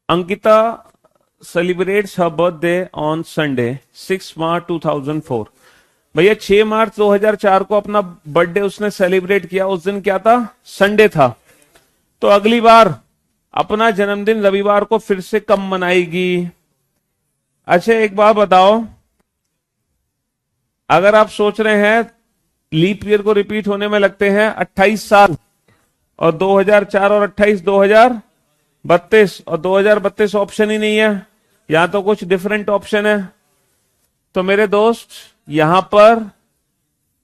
Ankita celebrates her birthday on Sunday 6 मार्च 2004। भैया 6 मार्च 2004 को अपना बर्थडे उसने सेलिब्रेट किया, उस दिन क्या था? संडे था। तो अगली बार अपना जन्मदिन रविवार को फिर से कब मनाएगी? अच्छा एक बात बताओ, अगर आप सोच रहे हैं लीप ईयर को रिपीट होने में लगते हैं 28 साल, और 2004 और 28 2032, और 2032 ऑप्शन ही नहीं है, यहां तो कुछ डिफरेंट ऑप्शन है। तो मेरे दोस्त यहां पर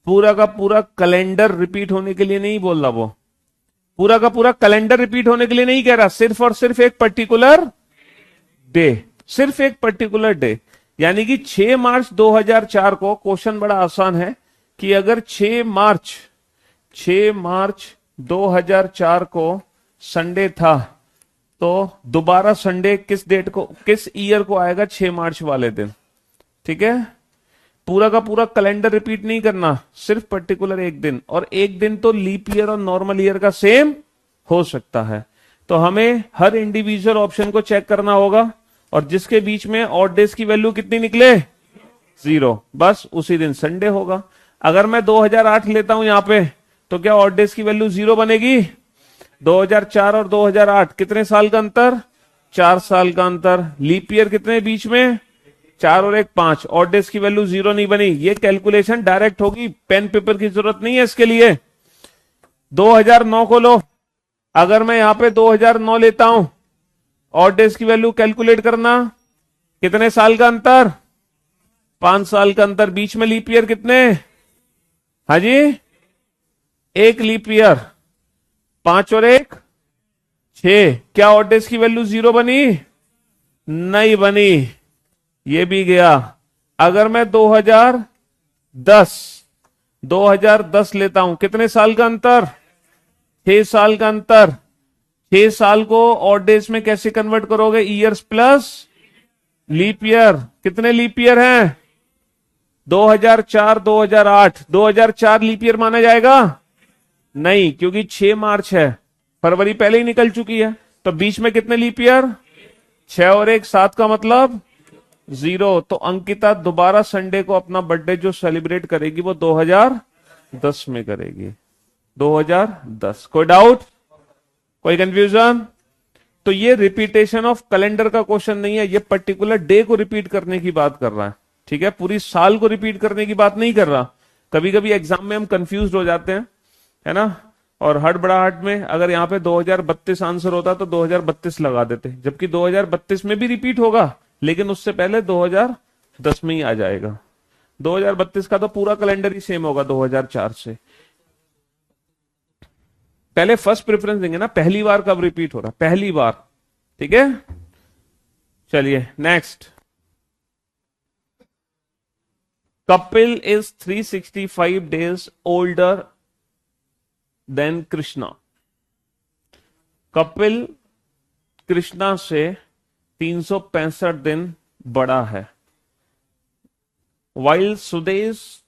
पूरा का पूरा कैलेंडर रिपीट होने के लिए नहीं बोल रहा, वो पूरा का पूरा कैलेंडर रिपीट होने के लिए नहीं कह रहा, सिर्फ और सिर्फ एक पर्टिकुलर डे, सिर्फ एक पर्टिकुलर डे। यानी कि 6 मार्च 2004 को, क्वेश्चन बड़ा आसान है कि अगर 6 मार्च 2004 को संडे था, तो दोबारा संडे किस डेट को, किस ईयर को आएगा? 6 मार्च वाले दिन। ठीक है, पूरा का पूरा कैलेंडर रिपीट नहीं करना, सिर्फ पर्टिकुलर एक दिन, और एक दिन तो लीप ईयर और नॉर्मल ईयर का सेम हो सकता है। तो हमें हर इंडिविजुअल ऑप्शन को चेक करना होगा, और जिसके बीच में ऑड डेज की वैल्यू कितनी निकले? 0, बस उसी दिन संडे होगा। अगर मैं 2008 लेता हूं यहां पे, तो क्या ऑड डेज की वैल्यू 0 बनेगी? 2004 और 2008 कितने साल का अंतर? 4 साल का अंतर। लीप ईयर कितने बीच में? 4 और 1 5। ऑड डेज की वैल्यू 0 नहीं बनी। ये कैलकुलेशन डायरेक्ट होगी, पेन पेपर की जरूरत नहीं है इसके लिए। 2009 को लो, अगर मैं यहां पे 2009 लेता हूं, ऑड डेज की वैल्यू कैलकुलेट करना, कितने साल का अंतर? 5 साल का अंतर। बीच में लीप ईयर कितने? हाँ जी, एक लीप ईयर। 5 और 1 6। क्या ऑड डेज की वैल्यू 0 बनी? नहीं बनी, ये भी गया। अगर मैं 2010 लेता हूं, कितने साल का अंतर? 6 साल का अंतर। 6 साल को ऑड डेज में कैसे कन्वर्ट करोगे? Years plus leap year. कितने लीप ईयर हैं? 2004 2008। 2004 लीप ईयर माना जाएगा? नहीं, क्योंकि 6 मार्च है, फरवरी पहले ही निकल चुकी है। तो बीच में कितने लीप ईयर? 6 और 1 7 का मतलब 0। तो अंकिता दोबारा संडे को अपना बर्थडे जो सेलिब्रेट करेगी वो 2010 में करेगी। 2010। कोई डाउट, कोई कंफ्यूजन? तो ये रिपीटेशन ऑफ कैलेंडर का क्वेश्चन नहीं है, ये पर्टिकुलर डे को रिपीट करने की बात कर रहा है। ठीक है, पूरी साल को रिपीट करने की बात नहीं कर रहा। कभी कभी एग्जाम में हम कंफ्यूज हो जाते हैं, है ना, और हड़बड़ाहट में अगर यहाँ पे 2032 आंसर होता तो 2032 लगा देते, जबकि 2032 में भी रिपीट होगा, लेकिन उससे पहले 2010 में ही आ जाएगा। 2032 का तो पूरा कैलेंडर ही सेम होगा 2004 से। पहले फर्स्ट प्रेफरेंस देंगे ना, पहली बार कब रिपीट हो रहा, पहली बार। ठीक है, चलिए next. Kapil is 365 days older than Krishna. Kapil Krishna से 365 दिन बड़ा है। While Sudesh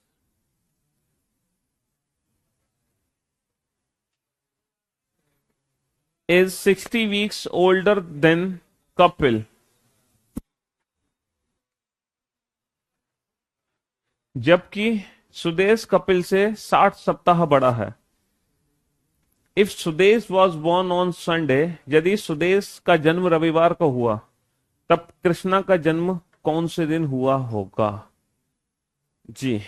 is 60 weeks older than Kapil. जबकि सुदेश कपिल से 60 सप्ताह बड़ा है। If Sudesh was born on Sunday, यदि सुदेश का जन्म रविवार को हुआ, तब कृष्णा का जन्म कौन से दिन हुआ होगा? जी,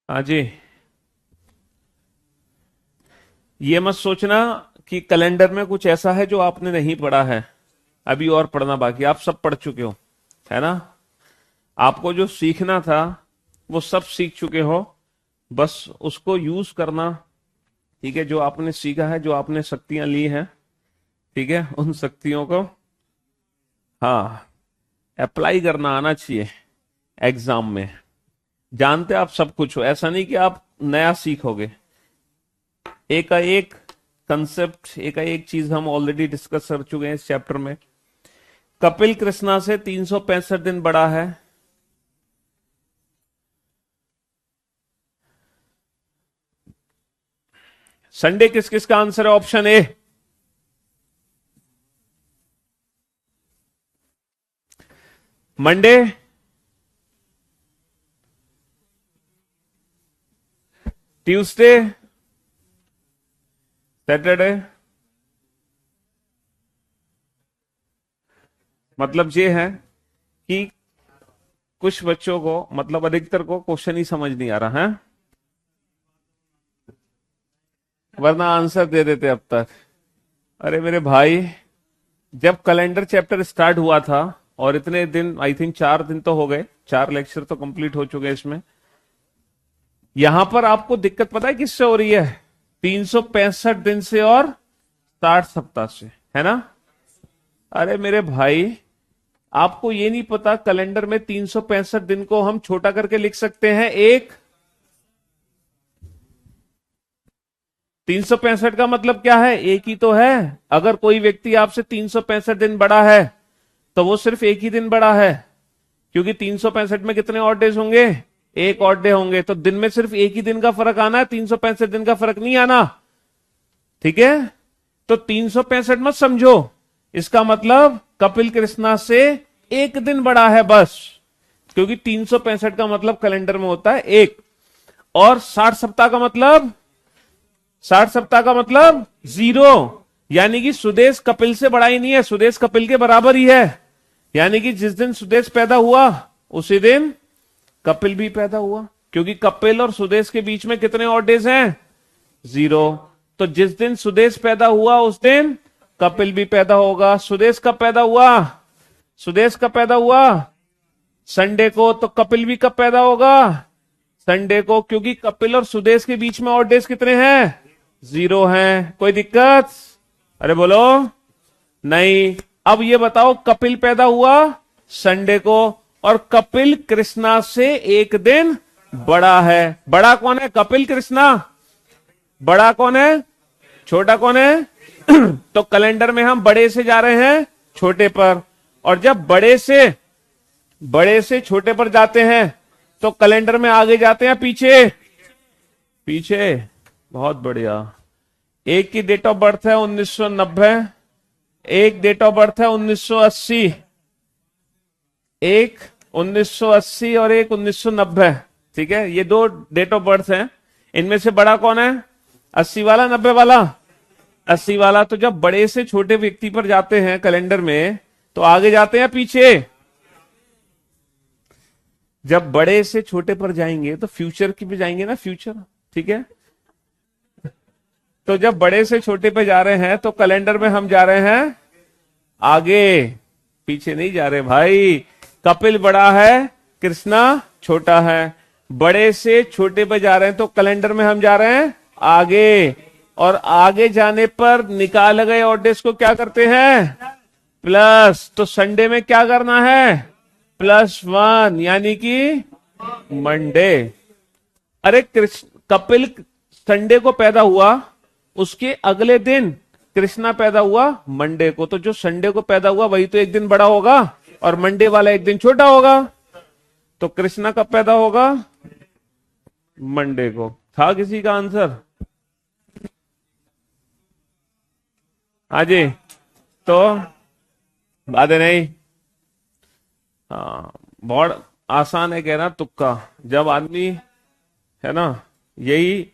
हाँ जी। ये मत सोचना कि कैलेंडर में कुछ ऐसा है जो आपने नहीं पढ़ा है, अभी और पढ़ना बाकी। आप सब पढ़ चुके हो, है ना। आपको जो सीखना था वो सब सीख चुके हो, बस उसको यूज करना। ठीक है, जो आपने सीखा है, जो आपने शक्तियां ली हैं, ठीक है, उन शक्तियों को हाँ अप्लाई करना आना चाहिए एग्जाम में। जानते आप सब कुछ हो, ऐसा नहीं कि आप नया सीखोगे। एक का एक कंसेप्ट, एक का एक चीज हम ऑलरेडी डिस्कस कर चुके हैं इस चैप्टर में। कपिल कृष्णा से 365 दिन बड़ा है। संडे किस किस का आंसर है? Option A. Monday, Tuesday, Saturday. मतलब ये है कि कुछ बच्चों को, मतलब अधिकतर को क्वेश्चन ही समझ नहीं आ रहा है, वरना आंसर दे देते अब तक। अरे मेरे भाई, जब कैलेंडर चैप्टर स्टार्ट हुआ था, और इतने दिन, आई थिंक 4 दिन तो हो गए, 4 लेक्चर तो कंप्लीट हो चुके हैं इसमें। यहां पर आपको दिक्कत पता है किससे हो रही है? 365 दिन से और 60 सप्ताह से, है ना? अरे मेरे भाई, आपको ये नहीं पता कैलेंडर में 365 दिन को हम छोटा करके लिख सकते हैं एक। 365 का मतलब क्या है? एक ही तो है। अगर कोई व्यक्ति आपसे 365 दिन बड़ा है तो वो सिर्फ एक ही दिन बड़ा है, क्योंकि 365 में कितने ऑड डेज होंगे? एक ऑड डे होंगे। तो दिन में सिर्फ एक ही दिन का फर्क आना है, 365 दिन का फर्क नहीं आना। ठीक है? तो 365 मत समझो, इसका मतलब कपिल कृष्णा से एक दिन बड़ा है बस, क्योंकि 365 का मतलब कैलेंडर में होता है एक। और 60 सप्ताह का मतलब, 60 सप्ताह का मतलब 0, यानी कि सुदेश कपिल से बड़ा ही नहीं है, सुदेश कपिल के बराबर ही है। यानी कि जिस दिन सुदेश पैदा हुआ उसी दिन कपिल भी पैदा हुआ, क्योंकि कपिल और सुदेश के बीच में कितने ऑड डेज हैं? 0। तो जिस दिन सुदेश पैदा हुआ उस दिन कपिल भी पैदा होगा। सुदेश कब पैदा हुआ? सुदेश कब पैदा हुआ? संडे को। तो कपिल भी कब पैदा होगा? संडे को, क्योंकि कपिल और सुदेश के बीच में ऑड डेज कितने हैं? 0 हैं। कोई दिक्कत? अरे बोलो। नहीं। अब ये बताओ, कपिल पैदा हुआ संडे को, और कपिल कृष्णा से एक दिन बड़ा है। बड़ा कौन है? कपिल कृष्णा। बड़ा कौन है? छोटा कौन है? तो कैलेंडर में हम बड़े से जा रहे हैं छोटे पर, और जब बड़े से छोटे पर जाते हैं तो कैलेंडर में आगे जाते हैं पीछे? पीछे। बहुत बढ़िया। एक की डेट ऑफ बर्थ है 1990, एक डेट ऑफ बर्थ है 1980, एक 1980 और एक 1990। ठीक है, ये दो डेट ऑफ बर्थ हैं। इनमें से बड़ा कौन है? 80 वाला, 90 वाला? 80 वाला। तो जब बड़े से छोटे व्यक्ति पर जाते हैं कैलेंडर में, तो आगे जाते हैं पीछे? जब बड़े से छोटे पर जाएंगे तो फ्यूचर की भी जाएंगे ना, फ्यूचर। ठीक है, तो जब बड़े से छोटे पे जा रहे हैं तो कैलेंडर में हम जा रहे हैं आगे, पीछे नहीं जा रहे भाई। कपिल बड़ा है, कृष्णा छोटा है। बड़े से छोटे पे जा रहे हैं तो कैलेंडर में हम जा रहे हैं आगे, और आगे जाने पर निकाल गए ऑड डेज को क्या करते हैं? प्लस। तो संडे में क्या करना है? +1, यानी कि मंडे। अरे कपिल संडे को पैदा हुआ, उसके अगले दिन कृष्णा पैदा हुआ मंडे को। तो जो संडे को पैदा हुआ वही तो एक दिन बड़ा होगा, और मंडे वाला एक दिन छोटा होगा। तो कृष्णा कब पैदा होगा? मंडे को। था किसी का आंसर? हाँ जी। तो बात है नहीं। हाँ, बहुत आसान है कहना तुक्का। जब आदमी, है ना, यही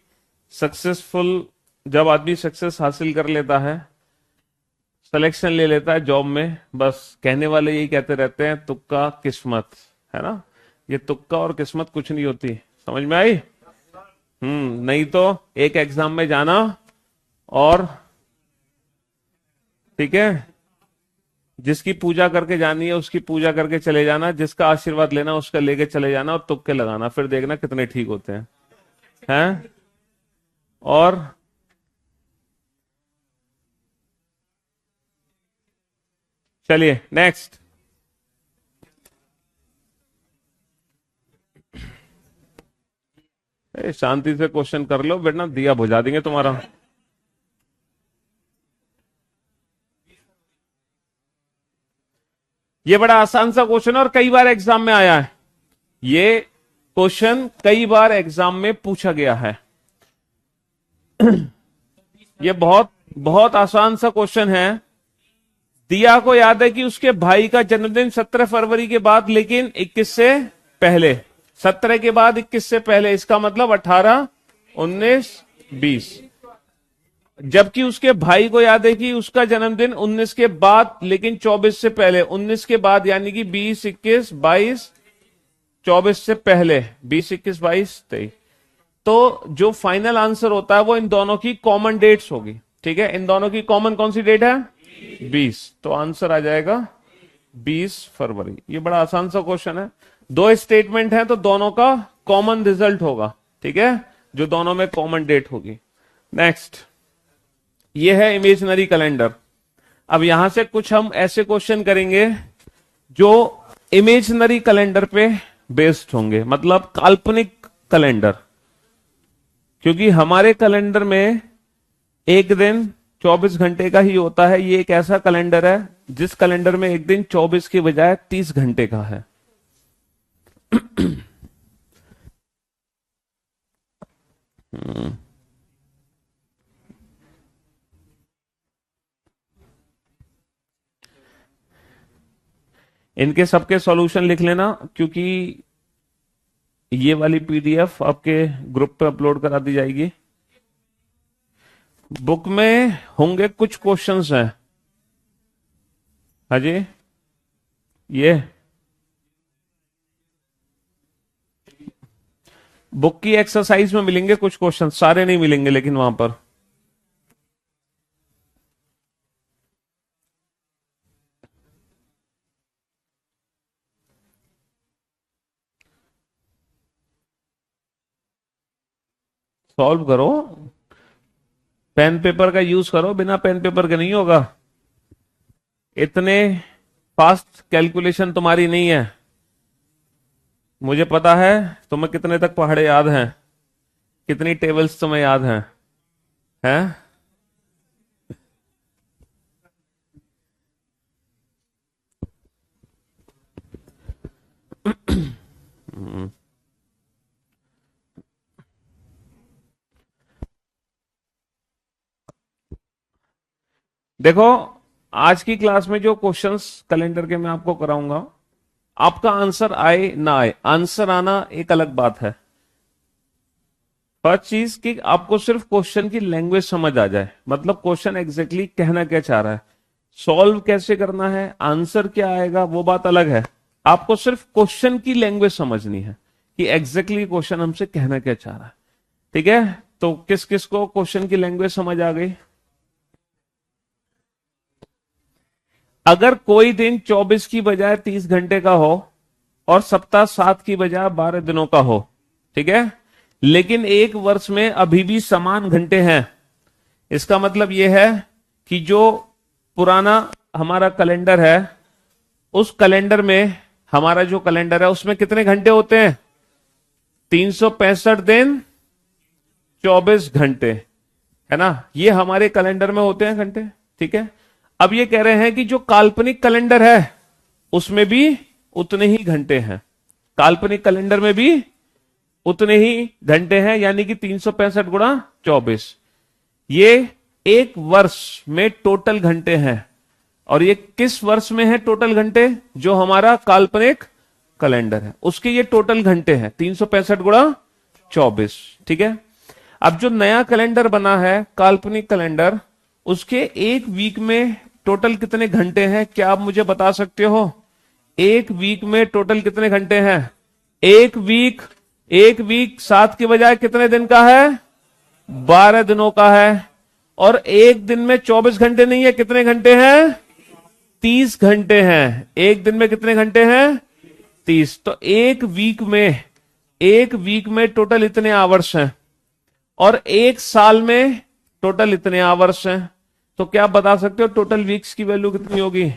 सक्सेसफुल, जब आदमी सक्सेस हासिल कर लेता है, सिलेक्शन ले लेता है जॉब में, बस कहने वाले यही कहते रहते हैं तुक्का किस्मत, है ना। ये तुक्का और किस्मत कुछ नहीं होती। समझ में आई? नहीं तो एक एग्जाम में जाना और, ठीक है, जिसकी पूजा करके जानी है उसकी पूजा करके चले जाना, जिसका आशीर्वाद लेना उसका लेके चले जाना, और तुक्के लगाना, फिर देखना कितने ठीक होते हैं? और चलिए नेक्स्ट। शांति से क्वेश्चन कर लो वरना दिया बुझा देंगे तुम्हारा। ये बड़ा आसान सा क्वेश्चन और कई बार एग्जाम में आया है। ये क्वेश्चन कई बार एग्जाम में पूछा गया है। ये बहुत बहुत आसान सा क्वेश्चन है। दिया को याद है कि उसके भाई का जन्मदिन 17 फरवरी के बाद लेकिन 21 से पहले, 17 के बाद 21 से पहले, इसका मतलब 18, 19, 20। जबकि उसके भाई को याद है कि उसका जन्मदिन 19 के बाद लेकिन 24 से पहले, 19 के बाद यानी कि 20, 21, 22, 24 से पहले, 20, 21, 22, 23। तो जो फाइनल आंसर होता है वो इन दोनों की कॉमन डेट्स होगी। ठीक है, इन दोनों की कॉमन कौन सी डेट है? 20। तो आंसर आ जाएगा 20 फरवरी। ये बड़ा आसान सा क्वेश्चन है। दो स्टेटमेंट है तो दोनों का कॉमन रिजल्ट होगा। ठीक है, जो दोनों में कॉमन डेट होगी। नेक्स्ट, ये है इमेजिनरी कैलेंडर। अब यहां से कुछ हम ऐसे क्वेश्चन करेंगे जो इमेजिनरी कैलेंडर पे बेस्ड होंगे, मतलब काल्पनिक कैलेंडर। क्योंकि हमारे कैलेंडर में एक दिन 24 घंटे का ही होता है। ये एक ऐसा कैलेंडर है जिस कैलेंडर में एक दिन 24 की बजाय 30 घंटे का है। इनके सबके सॉल्यूशन लिख लेना, क्योंकि ये वाली पीडीएफ आपके ग्रुप पे अपलोड करा दी जाएगी। बुक में होंगे कुछ क्वेश्चंस हैं। हाँ जी, ये बुक की एक्सरसाइज में मिलेंगे कुछ क्वेश्चन, सारे नहीं मिलेंगे लेकिन वहां पर। सॉल्व करो, पेन पेपर का यूज करो, बिना पेन पेपर के नहीं होगा। इतने फास्ट कैलकुलेशन तुम्हारी नहीं है। मुझे पता है तुम्हें कितने तक पहाड़े याद हैं, कितनी टेबल्स तुम्हें याद हैं, हैं? देखो, आज की क्लास में जो क्वेश्चंस कैलेंडर के मैं आपको कराऊंगा, आपका आंसर आए ना आए, आंसर आना एक अलग बात है। फर्स्ट चीज कि आपको सिर्फ क्वेश्चन की लैंग्वेज समझ आ जाए, मतलब क्वेश्चन एग्जैक्टली कहना क्या चाह रहा है, सॉल्व कैसे करना है, आंसर क्या आएगा, वो बात अलग है। आपको सिर्फ क्वेश्चन की लैंग्वेज समझनी है कि एग्जैक्टली क्वेश्चन हमसे कहना क्या चाह रहा है। ठीक है, तो किस किस को क्वेश्चन की लैंग्वेज समझ आ गई? अगर कोई दिन 24 की बजाय 30 घंटे का हो और सप्ताह 7 की बजाय 12 दिनों का हो, ठीक है, लेकिन एक वर्ष में अभी भी समान घंटे हैं, इसका मतलब यह है कि जो पुराना हमारा कैलेंडर है, उस कैलेंडर में, हमारा जो कैलेंडर है उसमें कितने घंटे होते हैं? 365 दिन 24 घंटे, है ना? ये हमारे कैलेंडर में होते हैं घंटे। ठीक है, अब ये कह रहे हैं कि जो काल्पनिक कैलेंडर है उसमें भी उतने ही घंटे हैं, काल्पनिक कैलेंडर में भी उतने ही घंटे हैं, यानी कि 365 गुणा 24। ये एक वर्ष में टोटल घंटे हैं। और ये किस वर्ष में है टोटल घंटे? जो हमारा काल्पनिक कैलेंडर है उसके ये टोटल घंटे हैं 365 गुणा 24। ठीक है, अब जो नया कैलेंडर बना है काल्पनिक कैलेंडर, उसके एक वीक में टोटल कितने घंटे हैं? क्या आप मुझे बता सकते हो? एक वीक में टोटल कितने घंटे हैं? एक वीक 7 की बजाय कितने दिन का है? 12 दिनों का है। और एक दिन में 24 घंटे नहीं है, कितने घंटे हैं? 30 घंटे हैं। एक दिन में कितने घंटे हैं? 30। तो एक वीक में टोटल इतने आवर्स हैं और एक साल में टोटल इतने आवर्स हैं। तो क्या आप बता सकते हो टोटल वीक्स की वैल्यू कितनी होगी?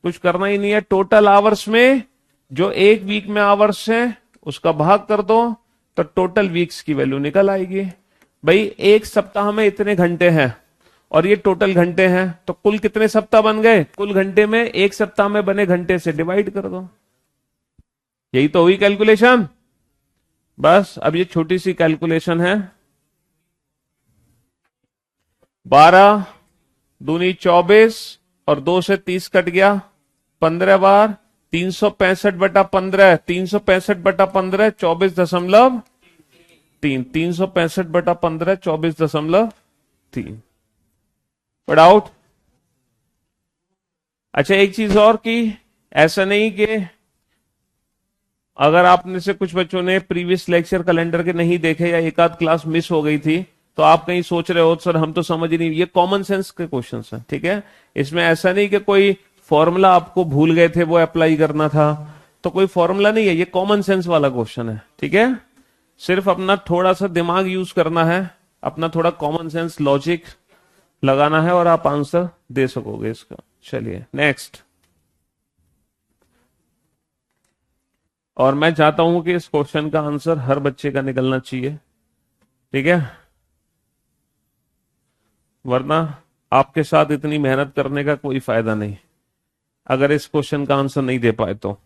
कुछ करना ही नहीं है, टोटल आवर्स में जो एक वीक में आवर्स हैं उसका भाग कर दो, तो टोटल वीक्स की वैल्यू निकल आएगी। भाई एक सप्ताह में इतने घंटे हैं और ये टोटल घंटे हैं, तो कुल कितने सप्ताह बन गए, कुल घंटे में एक सप्ताह में बने घंटे से डिवाइड कर दो। यही तो हुई कैलकुलेशन। बस अब ये छोटी सी कैलकुलेशन है। 12 दूनी 24 और 2 से 30 कट गया, 15 बार 365/15, 365/15 24.3, 365/15 24.3। आउट। अच्छा एक चीज और की, ऐसा नहीं कि अगर आपने से कुछ बच्चों ने प्रीवियस लेक्चर कैलेंडर के नहीं देखे या एक आध क्लास मिस हो गई थी, तो आप कहीं सोच रहे हो सर हम तो समझ ही नहीं, ये कॉमन सेंस के क्वेश्चंस हैं, ठीक है। इसमें ऐसा नहीं कि कोई फॉर्मूला आपको भूल गए थे वो अप्लाई करना था, तो कोई फॉर्मूला नहीं है, ये कॉमन सेंस वाला क्वेश्चन है, ठीक है। सिर्फ अपना थोड़ा सा दिमाग यूज करना है, अपना थोड़ा कॉमन सेंस लॉजिक लगाना है और आप आंसर दे सकोगे इसका। चलिए नेक्स्ट। और मैं चाहता हूं कि इस क्वेश्चन का आंसर हर बच्चे का निकलना चाहिए, ठीक है, वरना आपके साथ इतनी मेहनत करने का कोई फायदा नहीं अगर इस क्वेश्चन का आंसर नहीं दे पाए तो।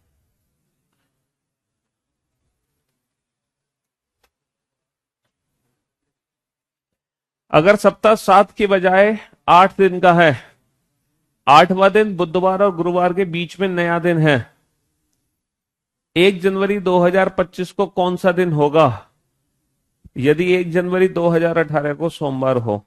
अगर सप्ताह 7 के बजाय 8 दिन का है, 8वां दिन बुधवार और गुरुवार के बीच में नया दिन है, 1 जनवरी 2025 को कौन सा दिन होगा यदि 1 जनवरी 2018 को सोमवार हो।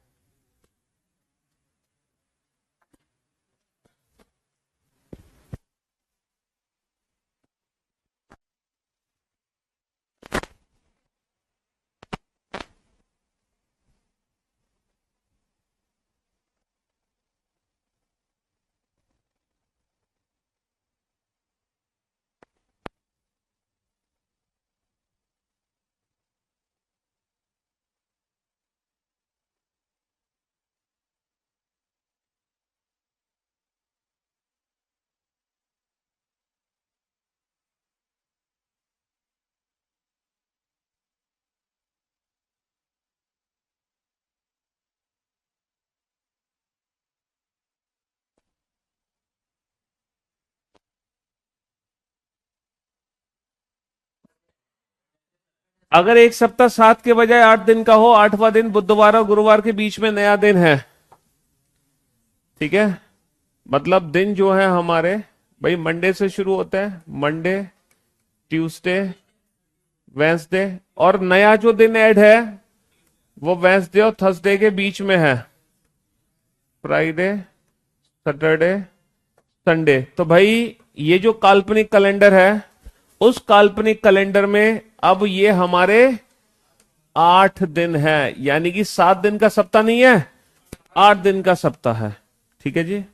अगर एक सप्ताह 7 के बजाय 8 दिन का हो, 8वां दिन बुधवार और गुरुवार के बीच में नया दिन है, ठीक है, मतलब दिन जो है हमारे भाई मंडे से शुरू होता है, मंडे ट्यूसडे वेंसडे, और नया जो दिन ऐड है वो वेंसडे और थर्सडे के बीच में है, फ्राइडे सैटरडे संडे। तो भाई ये जो काल्पनिक कैलेंडर है उस काल्पनिक कैलेंडर में अब ये हमारे 8 दिन है, यानी कि 7 दिन का सप्ताह नहीं है, 8 दिन का सप्ताह है, ठीक है जी।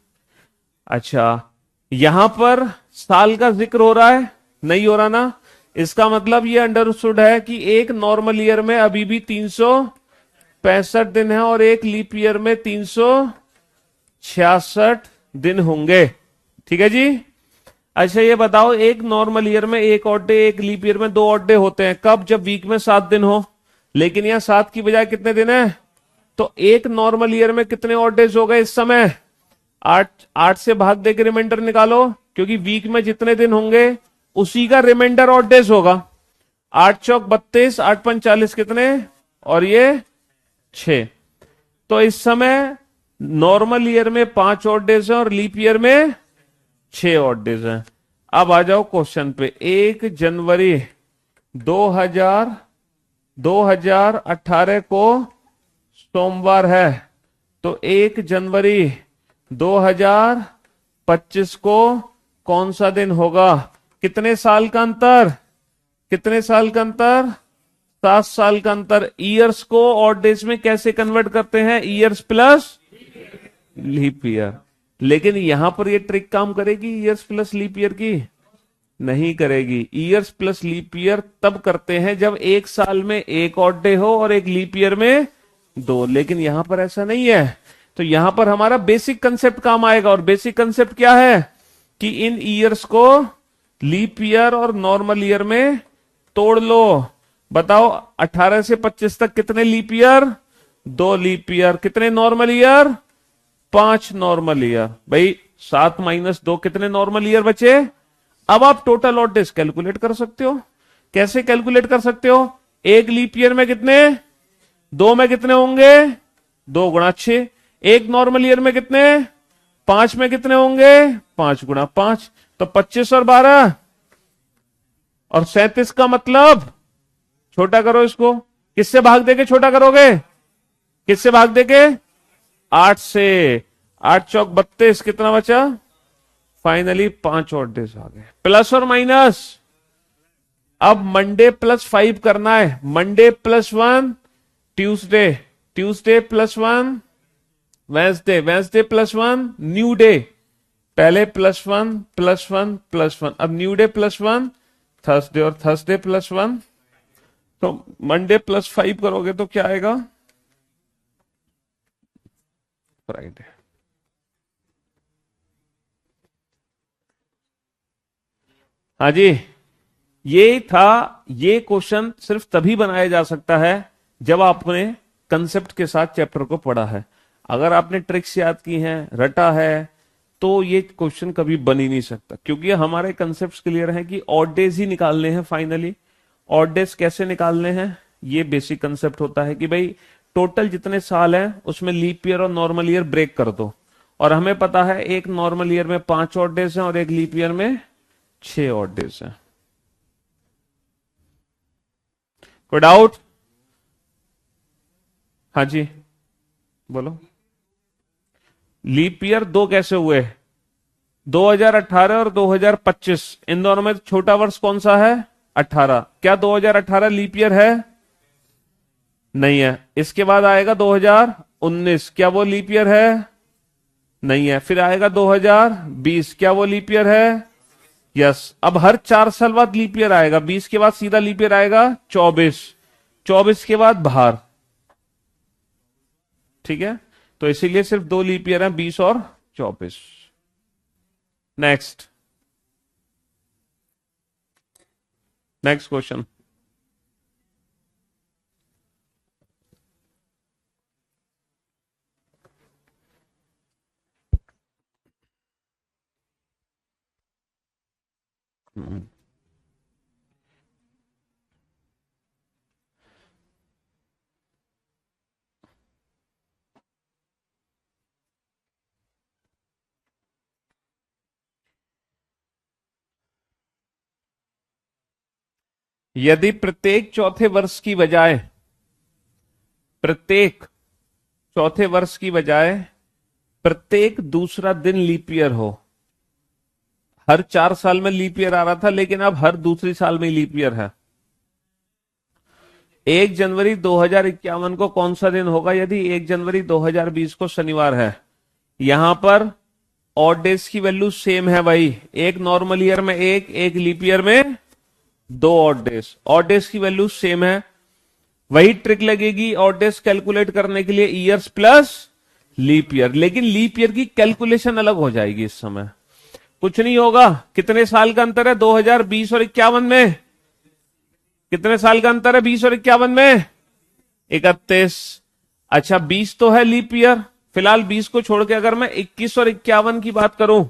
अच्छा यहां पर साल का जिक्र हो रहा है, नहीं हो रहा ना, इसका मतलब ये अंडरस्टूड है कि एक नॉर्मल ईयर में अभी भी 365 दिन है और एक लीप ईयर में 366 दिन होंगे, ठीक है जी। अच्छा ये बताओ, एक नॉर्मल ईयर में एक ऑड डे, एक लीप ईयर में 2 ऑड डे होते हैं, कब, जब वीक में 7 दिन हो, लेकिन यहां 7 की बजाय कितने दिन है, तो एक नॉर्मल ईयर में कितने ऑड डेज हो गए इस समय, 8 से भाग दे के रिमाइंडर निकालो, क्योंकि वीक में जितने दिन होंगे उसी का रिमाइंडर ऑड डेज होगा। 8 चौक 32, 8 पंच 40 कितने, और ये 6। तो इस समय नॉर्मल ईयर में 5 ऑड डेज है और लीप ईयर में 6 ऑड डेज हैं। अब आ जाओ क्वेश्चन पे। 1 जनवरी 2018 को सोमवार है, तो 1 जनवरी 2025 को कौन सा दिन होगा। कितने साल का अंतर, कितने साल का अंतर, 7 साल का अंतर। ईयर्स को ऑड डेज में कैसे कन्वर्ट करते हैं, ईयर्स प्लस लीप ईयर। लेकिन यहां पर ये ट्रिक काम करेगी ईयर्स प्लस लीप ईयर की, नहीं करेगी। ईयर्स प्लस लीप ईयर तब करते हैं जब एक साल में एक ऑड डे हो और एक लीप ईयर में 2, लेकिन यहां पर ऐसा नहीं है। तो यहां पर हमारा बेसिक कंसेप्ट काम आएगा, और बेसिक कंसेप्ट क्या है कि इन ईयर्स को लीप ईयर और नॉर्मल ईयर में तोड़ लो, बताओ 18 से 25 तक कितने लीप ईयर? 2 leap year. कितने नॉर्मल ईयर? 5 normal year. भाई 7 माइनस 2 कितने नॉर्मल ईयर बचे? अब आप टोटल ऑड डेज कैलकुलेट कर सकते हो। कैसे कैलकुलेट कर सकते हो? एक लीप ईयर में कितने? 2 में कितने होंगे? 2 गुणा 6। एक नॉर्मल ईयर में कितने? 5 में कितने होंगे? 5 गुणा 5। तो 25 और 12 और 37 का मतलब, छोटा करो इसको। किससे भाग देके छोटा करोगे? किससे भाग देके? 8 से। 8 चौक 32, कितना बचा? फाइनली 5 और डेज आ गए। प्लस और माइनस। अब मंडे +5 करना है। Monday +1 Tuesday, Tuesday +1 Wednesday, Wednesday +1 new day. पहले +1 +1 +1, अब न्यू डे +1 थर्सडे, और थर्सडे +1। तो मंडे +5 करोगे तो क्या आएगा? फ्राइडे। हाँ जी, ये था। ये क्वेश्चन सिर्फ तभी बनाया जा सकता है जब आपने कंसेप्ट के साथ चैप्टर को पढ़ा है। अगर आपने ट्रिक्स याद की हैं, रटा है, तो ये क्वेश्चन कभी बन ही नहीं सकता, क्योंकि हमारे कंसेप्ट क्लियर हैं कि ऑड डेज ही निकालने हैं फाइनली। ऑड डेज कैसे निकालने हैं? ये बेसिक कंसेप्ट होता है कि भाई टोटल जितने साल हैं उसमें लीप ईयर और नॉर्मल ईयर ब्रेक कर दो। और हमें पता है एक नॉर्मल ईयर में 5 ऑड डेज हैं और एक लीप ईयर में 6 ऑड डेज हैं। कोई डाउट? हाँ जी, बोलो। लीप ईयर 2 कैसे हुए? 2018 और 2025, इन दोनों में छोटा वर्ष कौन सा है? 18। क्या 2018 लीप ईयर है? नहीं है। इसके बाद आएगा 2019, क्या वो लीप ईयर है? नहीं है। फिर आएगा 2020, क्या वो लीप ईयर है? यस। अब हर 4 साल बाद लीप ईयर आएगा। 20 के बाद सीधा लीप ईयर आएगा 24, 24 के बाद बाहर। ठीक है, तो इसीलिए सिर्फ 2 लीप ईयर हैं, 20 और 24। Next, next question. यदि प्रत्येक चौथे वर्ष की बजाय, प्रत्येक चौथे वर्ष की बजाय प्रत्येक दूसरा दिन लीप ईयर हो। हर 4 साल में लीप ईयर आ रहा था, लेकिन अब हर दूसरी साल में लीप ईयर है। 1 जनवरी 2051 को कौन सा दिन होगा? यदि 1 जनवरी 2020 को शनिवार है। यहां पर ऑड डेज की वैल्यू सेम है भाई। एक नॉर्मल ईयर में एक लीप ईयर में 2 ऑड डेज। ऑड डेज की वैल्यू सेम है। वही ट्रिक लगेगी ऑड डेज कैलकुलेट करने के लिए, ईयर्स प्लस लीप ईयर। लेकिन लीप ईयर की कैलकुलेशन अलग हो जाएगी इस समय। कुछ नहीं होगा। कितने साल का अंतर है 2020 और 51 में? कितने साल का अंतर है 20 और 51 में? 31। अच्छा, 20 तो है लीप ईयर। फिलहाल 20 को छोड़ के अगर मैं 21 और 51 की बात करूं,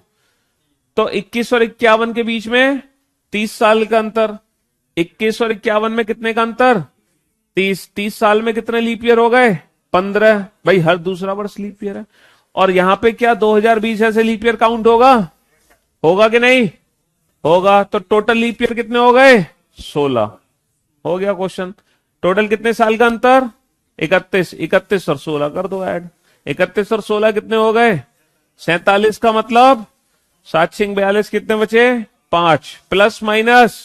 तो 21 और 51 के बीच में 30 साल का अंतर। 21 और 51 में कितने का अंतर? 30। 30 साल में कितने लीप ईयर हो गए? 15। भाई हर दूसरा वर्ष लीप ईयर है। और यहां पे क्या 2020 ऐसे लीप ईयर काउंट होगा? होगा कि नहीं होगा? तो टोटल लीप ईयर कितने हो गए? 16। हो गया क्वेश्चन। टोटल कितने साल का अंतर? 31। 31 और 16 कर दो ऐड। 31 और 16 कितने हो गए? 47 का मतलब 7 6 42 कितने बचे? 5। प्लस माइनस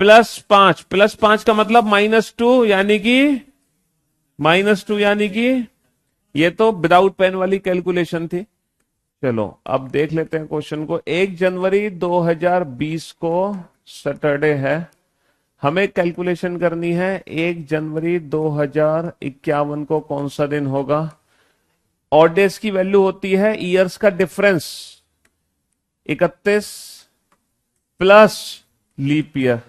+5, +5 का मतलब -2, यानी कि -2, यानी कि ये तो विदाउट पेन वाली कैलकुलेशन थी। चलो अब देख लेते हैं क्वेश्चन को। 1 जनवरी 2020 को सैटरडे है। हमें कैलकुलेशन करनी है 1 जनवरी 2051 को कौन सा दिन होगा। ऑड डेज की वैल्यू होती है ईयर्स का डिफरेंस, 31 प्लस लीप ईयर।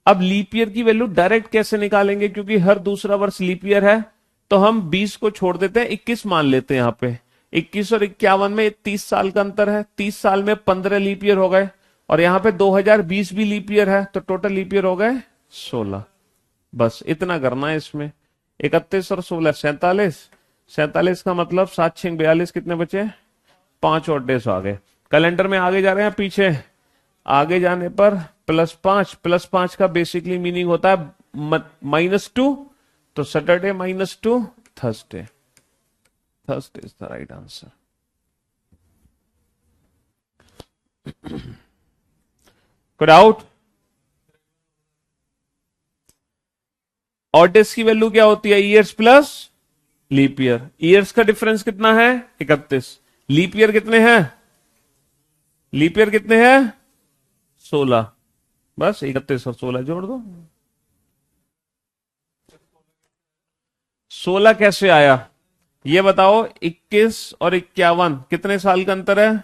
अब लीप ईयर की वैल्यू डायरेक्ट कैसे निकालेंगे, क्योंकि हर दूसरा वर्ष लीप ईयर है, तो हम 20 को छोड़ देते हैं, 21 मान लेते हैं। यहां पे 21 और 51 में 30 साल का अंतर है, 30 साल में 15 लीप ईयर हो गए, और यहां पे 2020 भी लीप ईयर है, तो टोटल लीप ईयर हो गए 16। बस इतना करना है इसमें। 31 और 16 47, 47 का मतलब 7 6 42, कितने बचे, 5 और डेज आ गए। कैलेंडर में आगे जा रहे हैं पीछे, आगे जाने पर +5, +5 का बेसिकली मीनिंग होता है -2, तो Saturday -2 Thursday, Thursday is the right answer. कोई डाउट? ऑड डेज की वैल्यू क्या होती है, years plus leap year. Years का डिफरेंस कितना है, 31। लीप ईयर कितने हैं, लीप ईयर कितने हैं, 16। बस 31 और 16 जोड़ दो। 16 कैसे आया ये बताओ। 21 और 51 कितने साल का अंतर है,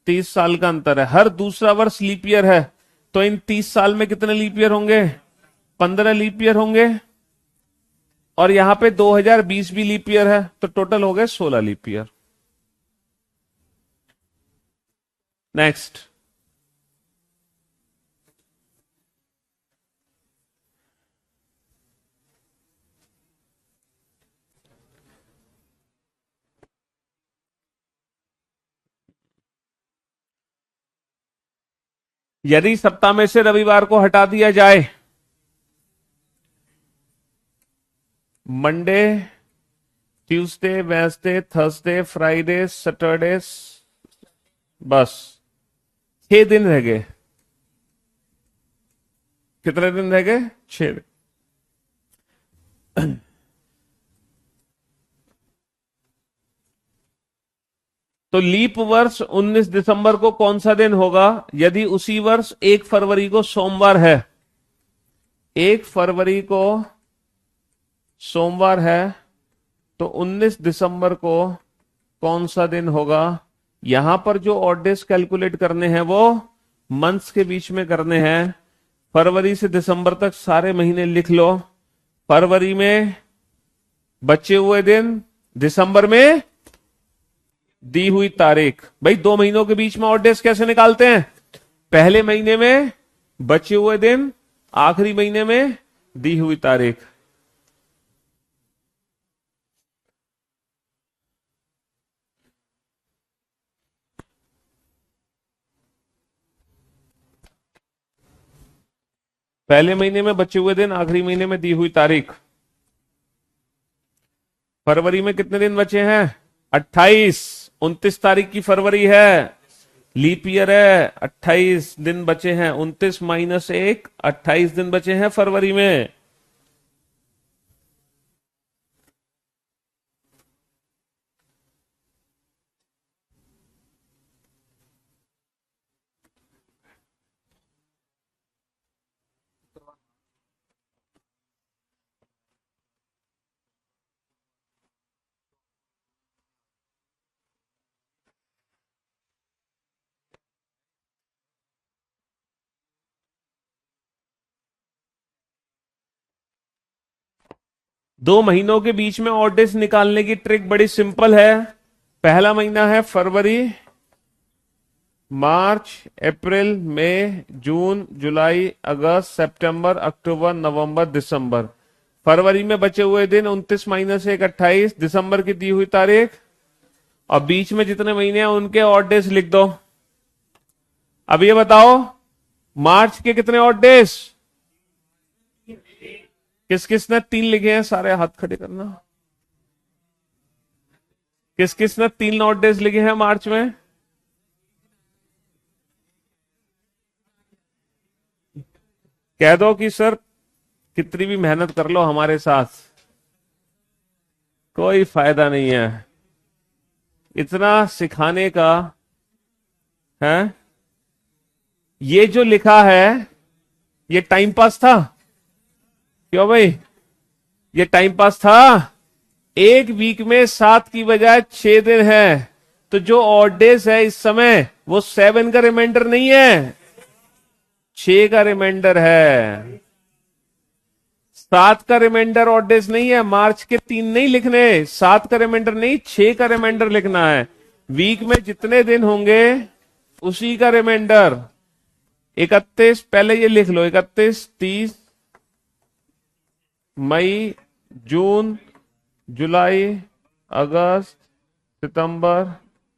30 साल का अंतर है। हर दूसरा वर्ष लीप ईयर है, तो इन 30 साल में कितने लीप ईयर होंगे, 15 लीप ईयर होंगे, और यहां पे 2020 भी लीप ईयर है, तो टोटल हो गए 16 लीप ईयर। नेक्स्ट, यदि सप्ताह में से रविवार को हटा दिया जाए, Monday, Tuesday, Wednesday, Thursday, Friday, Saturday, बस 6 दिन रह गए। कितने दिन रह गए, 6 दिन। तो लीप वर्ष 19 दिसंबर को कौन सा दिन होगा, यदि उसी वर्ष 1 फरवरी को सोमवार है, 1 फरवरी को सोमवार है, तो 19 दिसंबर को कौन सा दिन होगा। यहां पर जो ऑड डेज कैलकुलेट करने हैं वो मंथ्स के बीच में करने हैं। फरवरी से दिसंबर तक सारे महीने लिख लो। फरवरी में बचे हुए दिन, दिसंबर में दी हुई तारीख। भाई 2 महीनों के बीच में ऑड डेज कैसे निकालते हैं, पहले महीने में बचे हुए दिन, आखिरी महीने में दी हुई तारीख। पहले महीने में बचे हुए दिन, आखिरी महीने में दी हुई तारीख। फरवरी में कितने दिन बचे हैं, 28। 29 तारीख की फरवरी है, लीप ईयर है, 28 दिन बचे हैं। 29 - 1, 28 दिन बचे हैं फरवरी में। दो महीनों के बीच में ऑड डेज निकालने की ट्रिक बड़ी सिंपल है। पहला महीना है फरवरी, मार्च, अप्रैल, मई, जून, जुलाई, अगस्त, सितंबर, अक्टूबर, नवंबर, दिसंबर। फरवरी में बचे हुए दिन 29 - 1, 28, दिसंबर की दी हुई तारीख, और बीच में जितने महीने हैं उनके ऑड डेज लिख दो। अब ये बताओ, मार्च के कितने ऑड डेज, किस किस ने 3 लिखे हैं, सारे हाथ खड़े करना। किस किस ने 3 ऑड डेज लिखे हैं मार्च में, कह दो कि सर कितनी भी मेहनत कर लो हमारे साथ कोई फायदा नहीं है, इतना सिखाने का है। ये जो लिखा है ये टाइम पास था, क्यों भाई, ये टाइम पास था। एक वीक में 7 की बजाय 6 दिन है, तो जो ऑड डेज है इस समय वो 7 का रिमाइंडर नहीं है, 6 का रिमाइंडर है। 7 का रिमाइंडर ऑड डेज नहीं है, मार्च के 3 नहीं लिखने, 7 का रिमाइंडर नहीं, 6 का रिमाइंडर लिखना है। वीक में जितने दिन होंगे उसी का रिमाइंडर। 31 पहले ये लिख लो, 31, 30, मई, जून, जुलाई, अगस्त, सितंबर,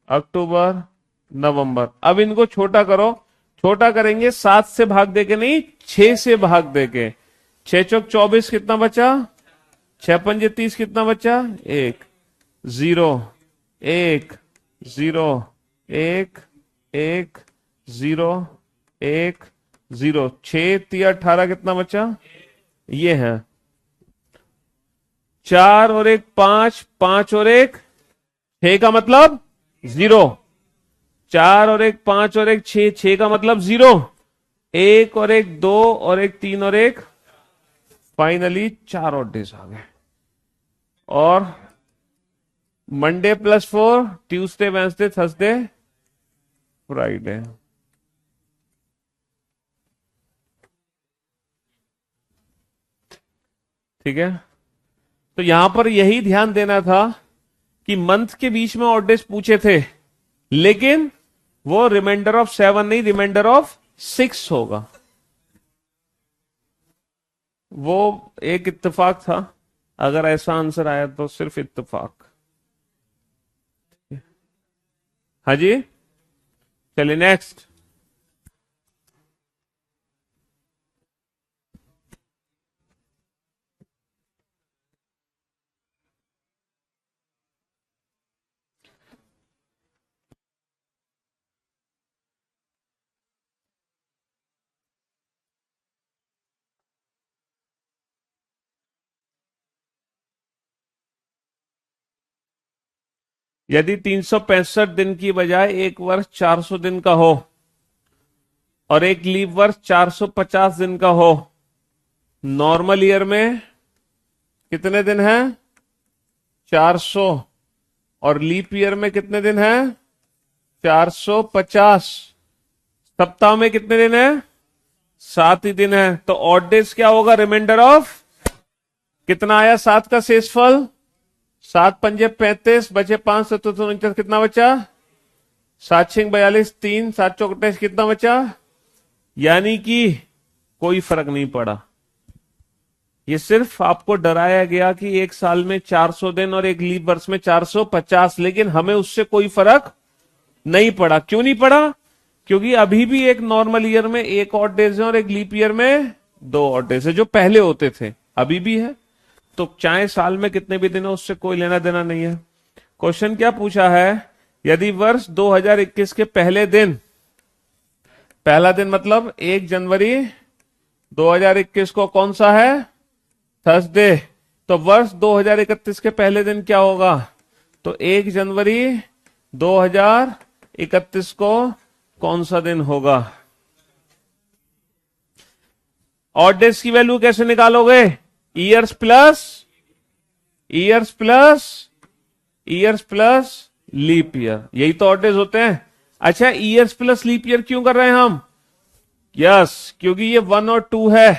अक्टूबर, नवंबर। अब इनको छोटा करो, छोटा करेंगे 7 से भाग देके नहीं, 6 से भाग देके। 6 चौक 24 कितना बचा, 6 पंजे 30 कितना बचा, 1 0 1 0 1 1 0 1 0। 6 3 18 कितना बचा, ये है 4 और 1 5, 5 और 1 6 का मतलब 0। 4 और 1 5 और 1 6, 6 का मतलब 0। 1 और 1 2 और 1 3 और 1, फाइनली 4 और डेज आ गए। और Monday +4, Tuesday, Wednesday, Thursday, Friday. ठीक है, तो यहां पर यही ध्यान देना था कि मंथ के बीच में ऑड डेज पूछे थे, लेकिन वो रिमाइंडर ऑफ 7 नहीं, रिमाइंडर ऑफ 6 होगा। वो एक इत्तेफाक था, अगर ऐसा आंसर आया तो सिर्फ इत्तेफाक। हाँ जी, चलिए नेक्स्ट। यदि 365 दिन की बजाय एक वर्ष 400 दिन का हो और एक लीप वर्ष 450 दिन का हो, नॉर्मल ईयर में कितने दिन हैं, 400, और लीप ईयर में कितने दिन हैं, 450। सप्ताह में कितने दिन हैं, 7 ही दिन है। तो ऑड डेज क्या होगा, रिमाइंडर ऑफ कितना आया, 7 का शेषफल, 7 पंजे 35, बचे 5 7 कितना बचा, 7 6 42, 3 7 चौक 28 कितना बचा। यानी कि कोई फर्क नहीं पड़ा। ये सिर्फ आपको डराया गया कि एक साल में 400 दिन और एक लीप वर्ष में 450, लेकिन हमें उससे कोई फर्क नहीं पड़ा। क्यों नहीं पड़ा, क्योंकि अभी भी एक नॉर्मल ईयर में एक ऑड डेज है और एक लीप ईयर में 2 ऑड डेज है, जो पहले होते थे अभी भी है। तो चाहे साल में कितने भी दिन हो, उससे कोई लेना देना नहीं है। क्वेश्चन क्या पूछा है, यदि वर्ष 2021 के पहले दिन, पहला दिन मतलब 1 जनवरी 2021 को कौन सा है, थर्सडे, तो वर्ष 2031 के पहले दिन क्या होगा, तो 1 जनवरी 2031 को कौन सा दिन होगा। ऑड डेज की वैल्यू कैसे निकालोगे, years plus years plus years plus leap year, यही तो ऑड डेज होते हैं। अच्छा, ईयर्स प्लस लीप ईयर क्यों कर रहे हैं हम, यस, क्योंकि ये 1 और 2 है,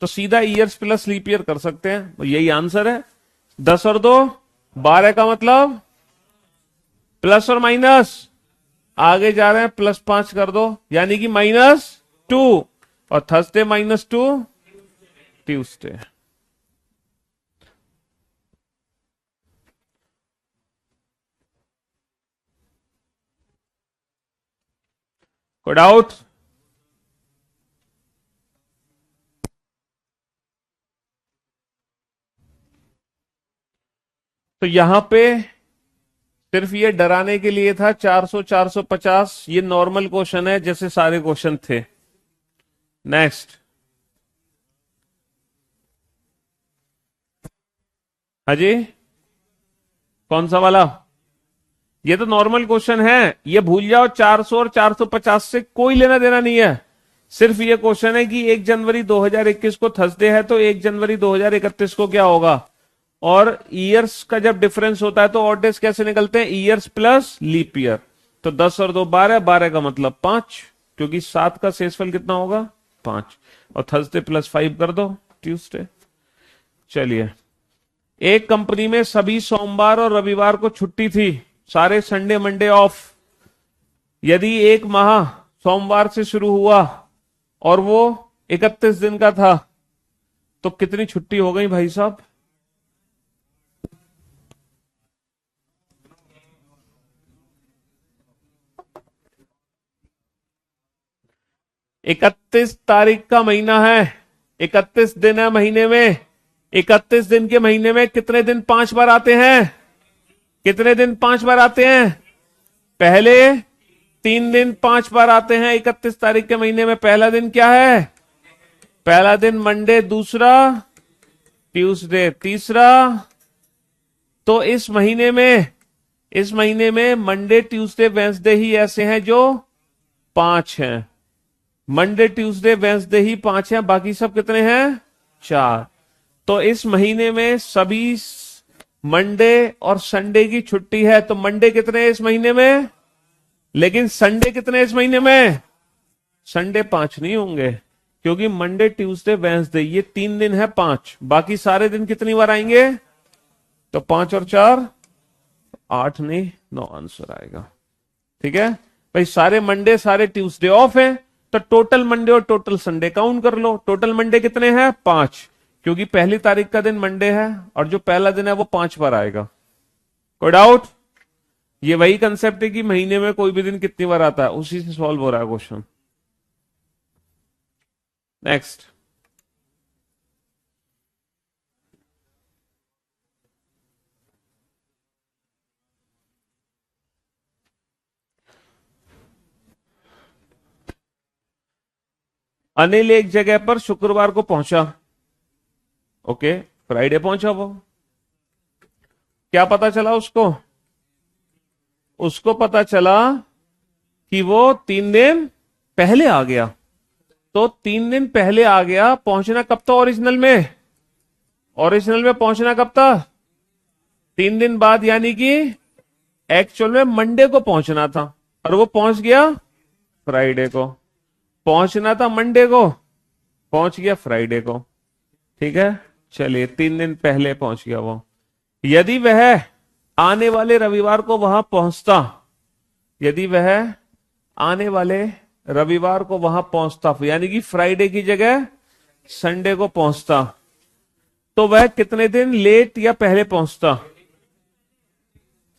तो सीधा ईयर्स प्लस लीप ईयर कर सकते हैं, तो यही आंसर है। 10 और 2 12 का मतलब प्लस और माइनस, आगे जा रहे हैं, +5 कर दो, यानी कि -2, और थर्सडे -2, ट्यूसडे। कोई डाउट, तो यहां पे सिर्फ ये डराने के लिए था 400 450, ये नॉर्मल क्वेश्चन है जैसे सारे क्वेश्चन थे। नेक्स्ट, हाँ जी, कौन सा वाला, ये तो नॉर्मल क्वेश्चन है, ये भूल जाओ। 400 और 450 से कोई लेना देना नहीं है, सिर्फ ये क्वेश्चन है कि 1 जनवरी 2021 को थर्सडे है, तो 1 जनवरी 2031 को क्या होगा। और ईयर्स का जब डिफरेंस होता है तो ऑड डेज कैसे निकलते हैं, ईयर्स प्लस लीप ईयर। तो 10 और 2 12, 12 का मतलब 5, क्योंकि 7 का शेषफल कितना होगा, 5 और थर्सडे +5 कर दो ट्यूसडे। चलिए, एक कंपनी में सभी सोमवार और रविवार को छुट्टी थी, सारे संडे मंडे ऑफ। यदि एक माह सोमवार से शुरू हुआ और वो 31 दिन का था तो कितनी छुट्टी हो गई भाई साहब? इकतीस तारीख का महीना है, 31 दिन है महीने में। 31 दिन के महीने में कितने दिन 5 बार आते हैं? कितने दिन 5 बार आते हैं? पहले 3 दिन 5 बार आते हैं 31 तारीख के महीने में। पहला दिन क्या है? पहला दिन मंडे, दूसरा ट्यूसडे, तीसरा। तो इस महीने में मंडे ट्यूसडे वेंसडे ही ऐसे हैं जो 5 हैं। मंडे ट्यूसडे वेंसडे ही 5 हैं, बाकी सब कितने हैं? 4। तो इस महीने में सभी मंडे और संडे की छुट्टी है। तो मंडे कितने हैं इस महीने में? लेकिन संडे कितने हैं इस महीने में? संडे 5 नहीं होंगे, क्योंकि मंडे ट्यूसडे वेंसडे ये 3 दिन है 5, बाकी सारे दिन कितनी बार आएंगे? तो 5 और 4 8 नहीं, 9 आंसर आएगा। ठीक है भाई, सारे मंडे सारे ट्यूसडे ऑफ है, तो टोटल मंडे और टोटल संडे काउंट कर लो। टोटल मंडे कितने हैं? 5, क्योंकि पहली तारीख का दिन मंडे है और जो पहला दिन है वो 5 बार आएगा। कोई डाउट? ये वही कंसेप्ट है कि महीने में कोई भी दिन कितनी बार आता है, उसी से सॉल्व हो रहा है क्वेश्चन। नेक्स्ट, अनिल एक जगह पर शुक्रवार को पहुंचा। ओके, फ्राइडे पहुंचा वो। क्या पता चला उसको? उसको पता चला कि वो 3 दिन पहले आ गया। तो 3 दिन पहले आ गया, पहुंचना कब था ओरिजिनल में? ओरिजिनल में पहुंचना कब था? 3 दिन बाद, यानी कि एक्चुअल में मंडे को पहुंचना था और वो पहुंच गया फ्राइडे को। पहुंचना था मंडे को, पहुंच गया फ्राइडे को। ठीक है, चलिए 3 दिन पहले पहुंच गया वो। यदि वह आने वाले रविवार को वहां पहुंचता, यदि वह आने वाले रविवार को वहां पहुंचता, यानी कि फ्राइडे की जगह संडे को पहुंचता, तो वह कितने दिन लेट या पहले पहुंचता?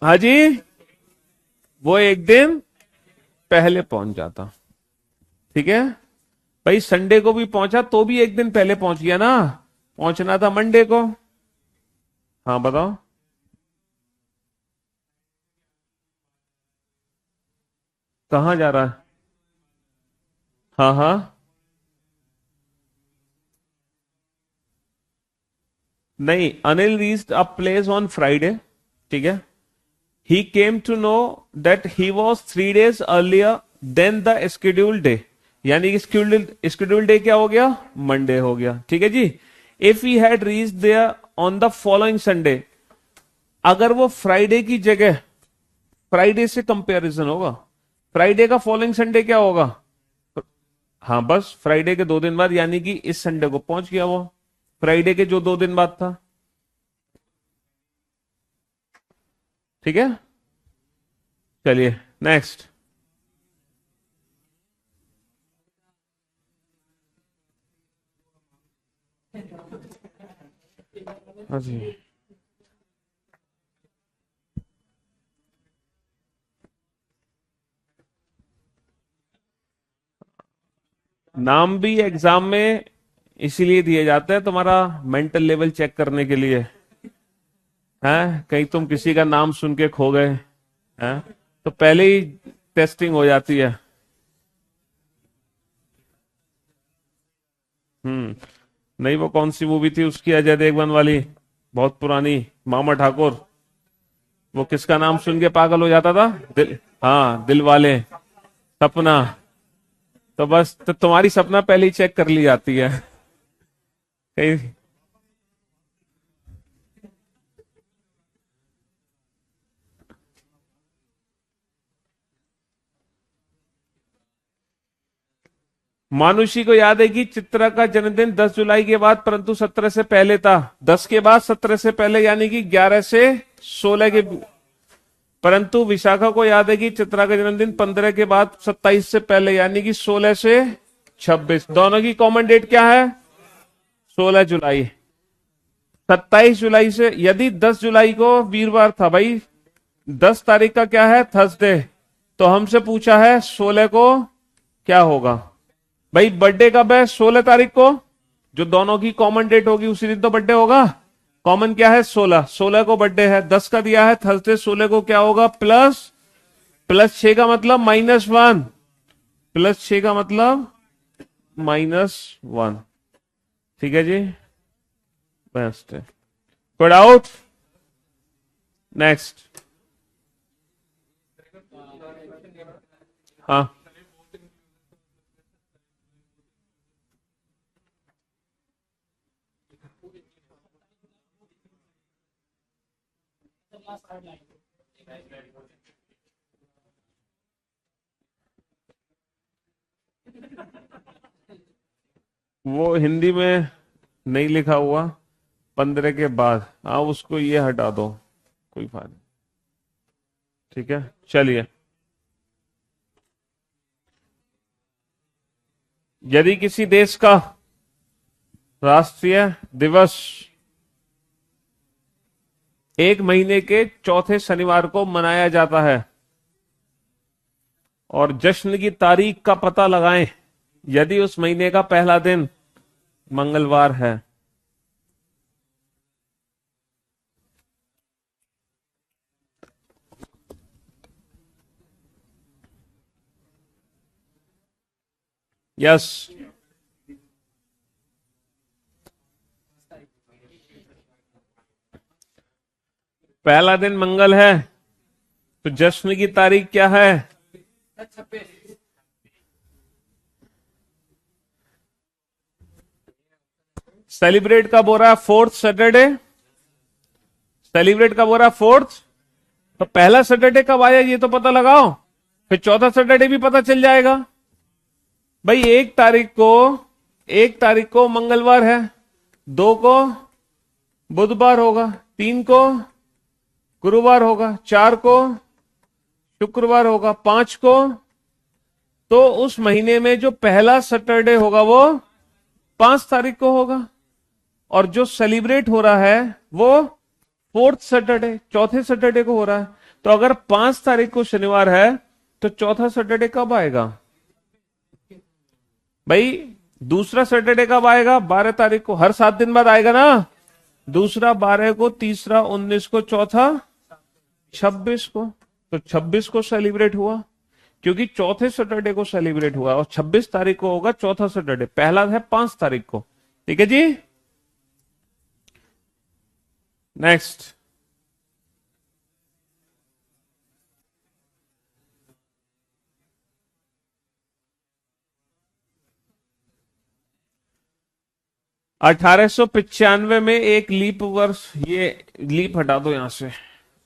हाँ जी, वो 1 दिन पहले पहुंच जाता। ठीक है भाई, संडे को भी पहुंचा तो भी 1 दिन पहले पहुंच गया ना, पहुंचना था मंडे को। हाँ बताओ। कहां जा रहा है? हाँ हाँ, नहीं, Anil reached a place on Friday. ठीक है, he came to know that he was 3 days earlier than the scheduled day, यानी कि स्केड्यूल्ड डे क्या हो गया? मंडे हो गया। ठीक है जी। If he had reach there on the following Sunday, अगर वो फ्राइडे की जगह, फ्राइडे से कंपैरिजन होगा, फ्राइडे का फॉलोइंग संडे क्या होगा? हाँ, बस फ्राइडे के 2 दिन बाद, यानी कि इस संडे को पहुंच गया वो, फ्राइडे के जो 2 दिन बाद था। ठीक है, चलिए नेक्स्ट। हाँ जी, नाम भी एग्जाम में इसीलिए दिए जाते हैं, तुम्हारा मेंटल लेवल चेक करने के लिए। हैं, कहीं तुम किसी का नाम सुन के खो गए हैं, तो पहले ही टेस्टिंग हो जाती है। नहीं, वो कौन सी मूवी थी उसकी, अजय देवगन वाली, बहुत पुरानी, मामा ठाकुर। वो किसका नाम सुन के पागल हो जाता था? दिल, हाँ, दिल वाले, सपना। तो बस, तो तुम्हारी सपना पहले ही चेक कर ली जाती है कहीं। मानुषी को याद है कि चित्रा का जन्मदिन 10 जुलाई के बाद परंतु 17 से पहले था। 10 के बाद 17 से पहले यानी कि 11 से 16 के। परंतु विशाखा को याद है कि चित्रा का जन्मदिन 15 के बाद 27 से पहले यानी कि 16 से 26। दोनों की कॉमन डेट क्या है? 16 जुलाई। 27 जुलाई से, यदि 10 जुलाई को वीरवार था भाई, 10 तारीख का क्या है? थर्सडे। तो हमसे पूछा है 16 को क्या होगा? भाई बर्थडे कब है? 16 तारीख को। जो दोनों की कॉमन डेट होगी उसी दिन तो बर्थडे होगा। कॉमन क्या है? 16। 16 को बर्थडे है, 10 का दिया है थर्सडे, 16 को क्या होगा? प्लस 6 का मतलब -1, प्लस 6 का मतलब -1। ठीक है जी, बेस्ट है। कोई डाउट? नेक्स्ट। हाँ, वो हिंदी में नहीं लिखा हुआ 15 के बाद। हाँ, उसको ये हटा दो, कोई फायदा नहीं। ठीक है, चलिए। यदि किसी देश का राष्ट्रीय दिवस एक महीने के चौथे शनिवार को मनाया जाता है और जश्न की तारीख का पता लगाएं यदि उस महीने का पहला दिन मंगलवार है। यस, पहला दिन मंगल है तो जश्न की तारीख क्या है? सेलिब्रेट कब हो रहा है? Fourth Saturday. सेलिब्रेट कब हो रहा है? फोर्थ। तो पहला सैटरडे कब आया ये तो पता लगाओ, फिर चौथा सैटरडे भी पता चल जाएगा। भाई 1 तारीख को मंगलवार है, 2 को बुधवार होगा, 3 को गुरुवार होगा, 4 को शुक्रवार होगा, 5 को। तो उस महीने में जो पहला सैटरडे होगा वो 5 तारीख को होगा, और जो सेलिब्रेट हो रहा है वो फोर्थ सैटरडे, चौथे सैटरडे को हो रहा है। तो अगर 5 तारीख को शनिवार है तो चौथा सैटरडे कब आएगा? भाई दूसरा सैटरडे कब आएगा? 12 तारीख को। हर 7 दिन बाद आएगा ना। दूसरा 12 को, तीसरा 19 को, चौथा 26 को। तो 26 को सेलिब्रेट हुआ क्योंकि चौथे सैटरडे को सेलिब्रेट हुआ, और 26 तारीख को होगा चौथा सैटरडे। पहला है 5 तारीख को। ठीक है जी, नेक्स्ट। $1895 में एक लीप वर्ष, ये लीप हटा दो यहां से।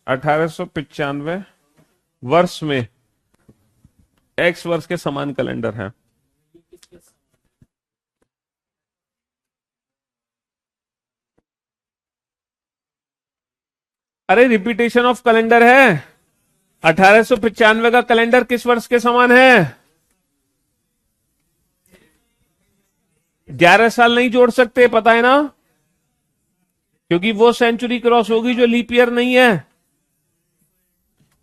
1895 वर्ष में एक्स वर्ष के समान कैलेंडर है। अरे रिपीटेशन ऑफ कैलेंडर है। 1895 का कैलेंडर किस वर्ष के समान है? 11 साल नहीं जोड़ सकते, पता है ना, क्योंकि वो सेंचुरी क्रॉस होगी जो लीप ईयर नहीं है।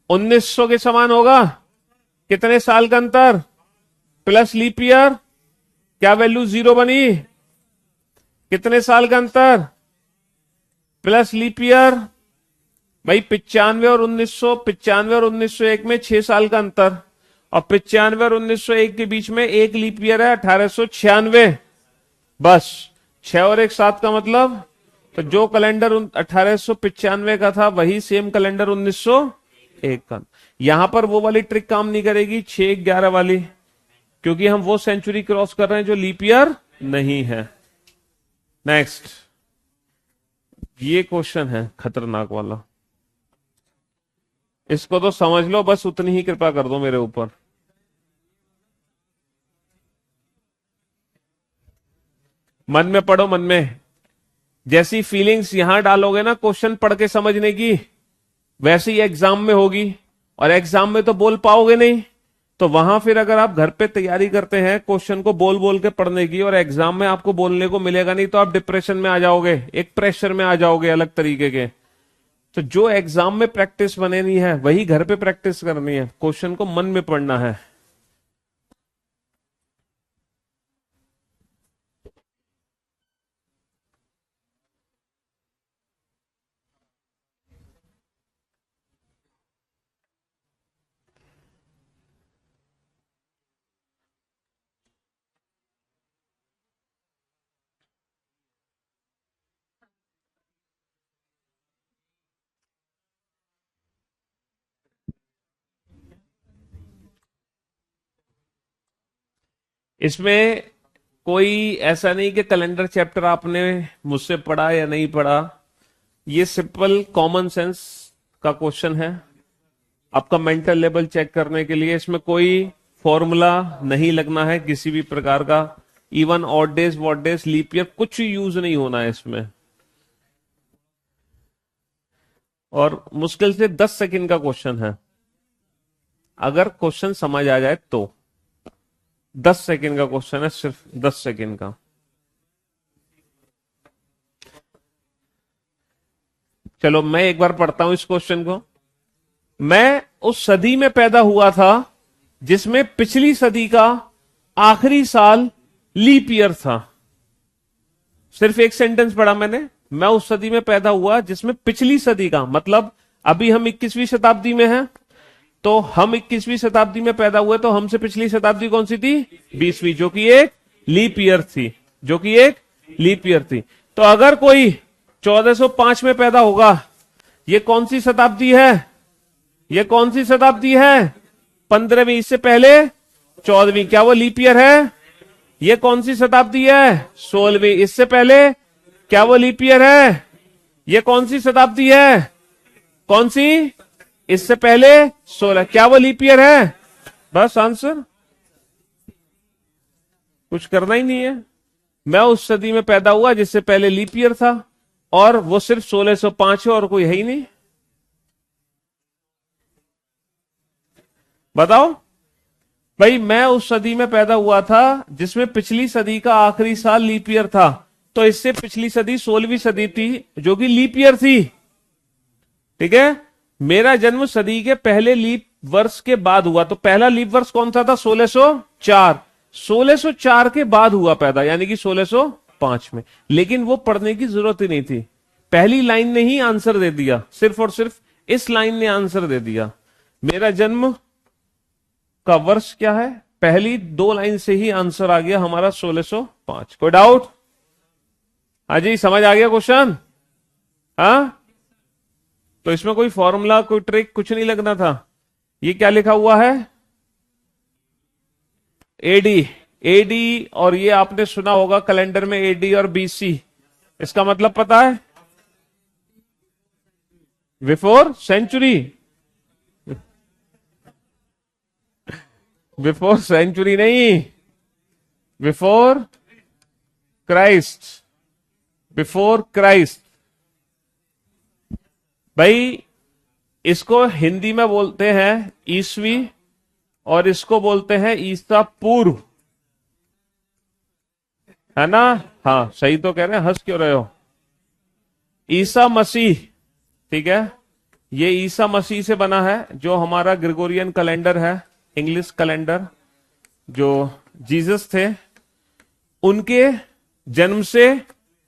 1900 के समान होगा। कितने साल का अंतर प्लस लीप ईयर, क्या वैल्यू 0 बनी? कितने साल का अंतर प्लस लीप ईयर? भाई 95 और 1900, 95 और 1901 में 6 साल का अंतर, और 95 और 1901 के बीच में एक लीप ईयर है 1896। बस 6 और 1 7 का मतलब, तो जो कैलेंडर 1895 का था वही सेम कैलेंडर 1901 का। यहां पर वो वाली ट्रिक काम नहीं करेगी 6-11 वाली, क्योंकि हम वो सेंचुरी क्रॉस कर रहे हैं जो लीप ईयर नहीं है। नेक्स्ट, ये क्वेश्चन है खतरनाक वाला, इसको तो समझ लो, बस उतनी ही कृपा कर दो मेरे ऊपर। मन में पढ़ो, मन में। जैसी फीलिंग्स यहां डालोगे ना क्वेश्चन पढ़ के समझने की, वैसे ही एग्जाम में होगी। और एग्जाम में तो बोल पाओगे नहीं, तो वहां फिर अगर आप घर पे तैयारी करते हैं क्वेश्चन को बोल बोल के पढ़ने की, और एग्जाम में आपको बोलने को मिलेगा नहीं, तो आप डिप्रेशन में आ जाओगे, एक प्रेशर में आ जाओगे अलग तरीके के। तो जो एग्जाम में प्रैक्टिस बनेनी है वही घर पे प्रैक्टिस करनी है, क्वेश्चन को मन में पढ़ना है। इसमें कोई ऐसा नहीं कि कैलेंडर चैप्टर आपने मुझसे पढ़ा या नहीं पढ़ा, ये सिंपल कॉमन सेंस का क्वेश्चन है आपका मेंटल लेवल चेक करने के लिए। इसमें कोई फॉर्मूला नहीं लगना है किसी भी प्रकार का, even odd days, what days, leap year, कुछ यूज नहीं होना है इसमें। और मुश्किल से 10 सेकंड का क्वेश्चन है, अगर क्वेश्चन समझ आ जाए तो। 10 सेकंड का क्वेश्चन है, सिर्फ 10 सेकंड का। चलो मैं एक बार पढ़ता हूं इस क्वेश्चन को। मैं उस सदी में पैदा हुआ था जिसमें पिछली सदी का आखिरी साल लीप ईयर था। सिर्फ एक सेंटेंस पढ़ा मैंने, मैं उस सदी में पैदा हुआ जिसमें पिछली सदी का, मतलब अभी हम 21वीं शताब्दी में हैं, तो हम 21वीं शताब्दी में पैदा हुए, तो हमसे पिछली शताब्दी कौन सी थी? 20वीं, जो कि एक लीप ईयर थी, जो कि एक लीप ईयर थी। तो अगर कोई 1405 में पैदा होगा, ये कौन सी शताब्दी है? ये कौन सी शताब्दी है? 15वीं, इससे पहले 14वीं, क्या वो लीप ईयर है? ये कौन सी शताब्दी है? 16वीं, इससे पहले क्या वो लीप ईयर है? ये कौन सी शताब्दी है? कौन सी? इससे पहले 16, क्या वो लीप ईयर है? बस आंसर, कुछ करना ही नहीं है। मैं उस सदी में पैदा हुआ जिससे पहले लीप ईयर था, और वो सिर्फ 1605 है और कोई है ही नहीं। बताओ भाई, मैं उस सदी में पैदा हुआ था जिसमें पिछली सदी का आखिरी साल लीप ईयर था, तो इससे पिछली सदी 16वीं सदी थी जो कि लीप ईयर थी। ठीक है, मेरा जन्म सदी के पहले लीप वर्ष के बाद हुआ, तो पहला लीप वर्ष कौन सा था? 1604। 1604 के बाद हुआ पैदा, यानी कि 1605 में। लेकिन वो पढ़ने की जरूरत ही नहीं थी, पहली लाइन ने ही आंसर दे दिया, सिर्फ और सिर्फ इस लाइन ने आंसर दे दिया। मेरा जन्म का वर्ष क्या है? पहली 2 लाइन से ही आंसर आ गया हमारा 1605। कोई डाउट? हाँ जी, समझ आ गया क्वेश्चन? हाँ, तो इसमें कोई फॉर्मूला, कोई ट्रिक, कुछ नहीं लगना था। ये क्या लिखा हुआ है? एडी। एडी, और ये आपने सुना होगा कैलेंडर में एडी और बीसी, इसका मतलब पता है? Before century. बिफोर सेंचुरी नहीं, बिफोर क्राइस्ट। Before Christ. भाई इसको हिंदी में बोलते हैं ईसवी, और इसको बोलते हैं ईसा पूर्व, है ना? हाँ सही तो कह रहे हैं, हंस क्यों रहे हो? ईसा मसीह, ठीक है, ये ईसा मसीह से बना है। जो हमारा ग्रेगोरियन कैलेंडर है, इंग्लिश कैलेंडर, जो जीसस थे उनके जन्म से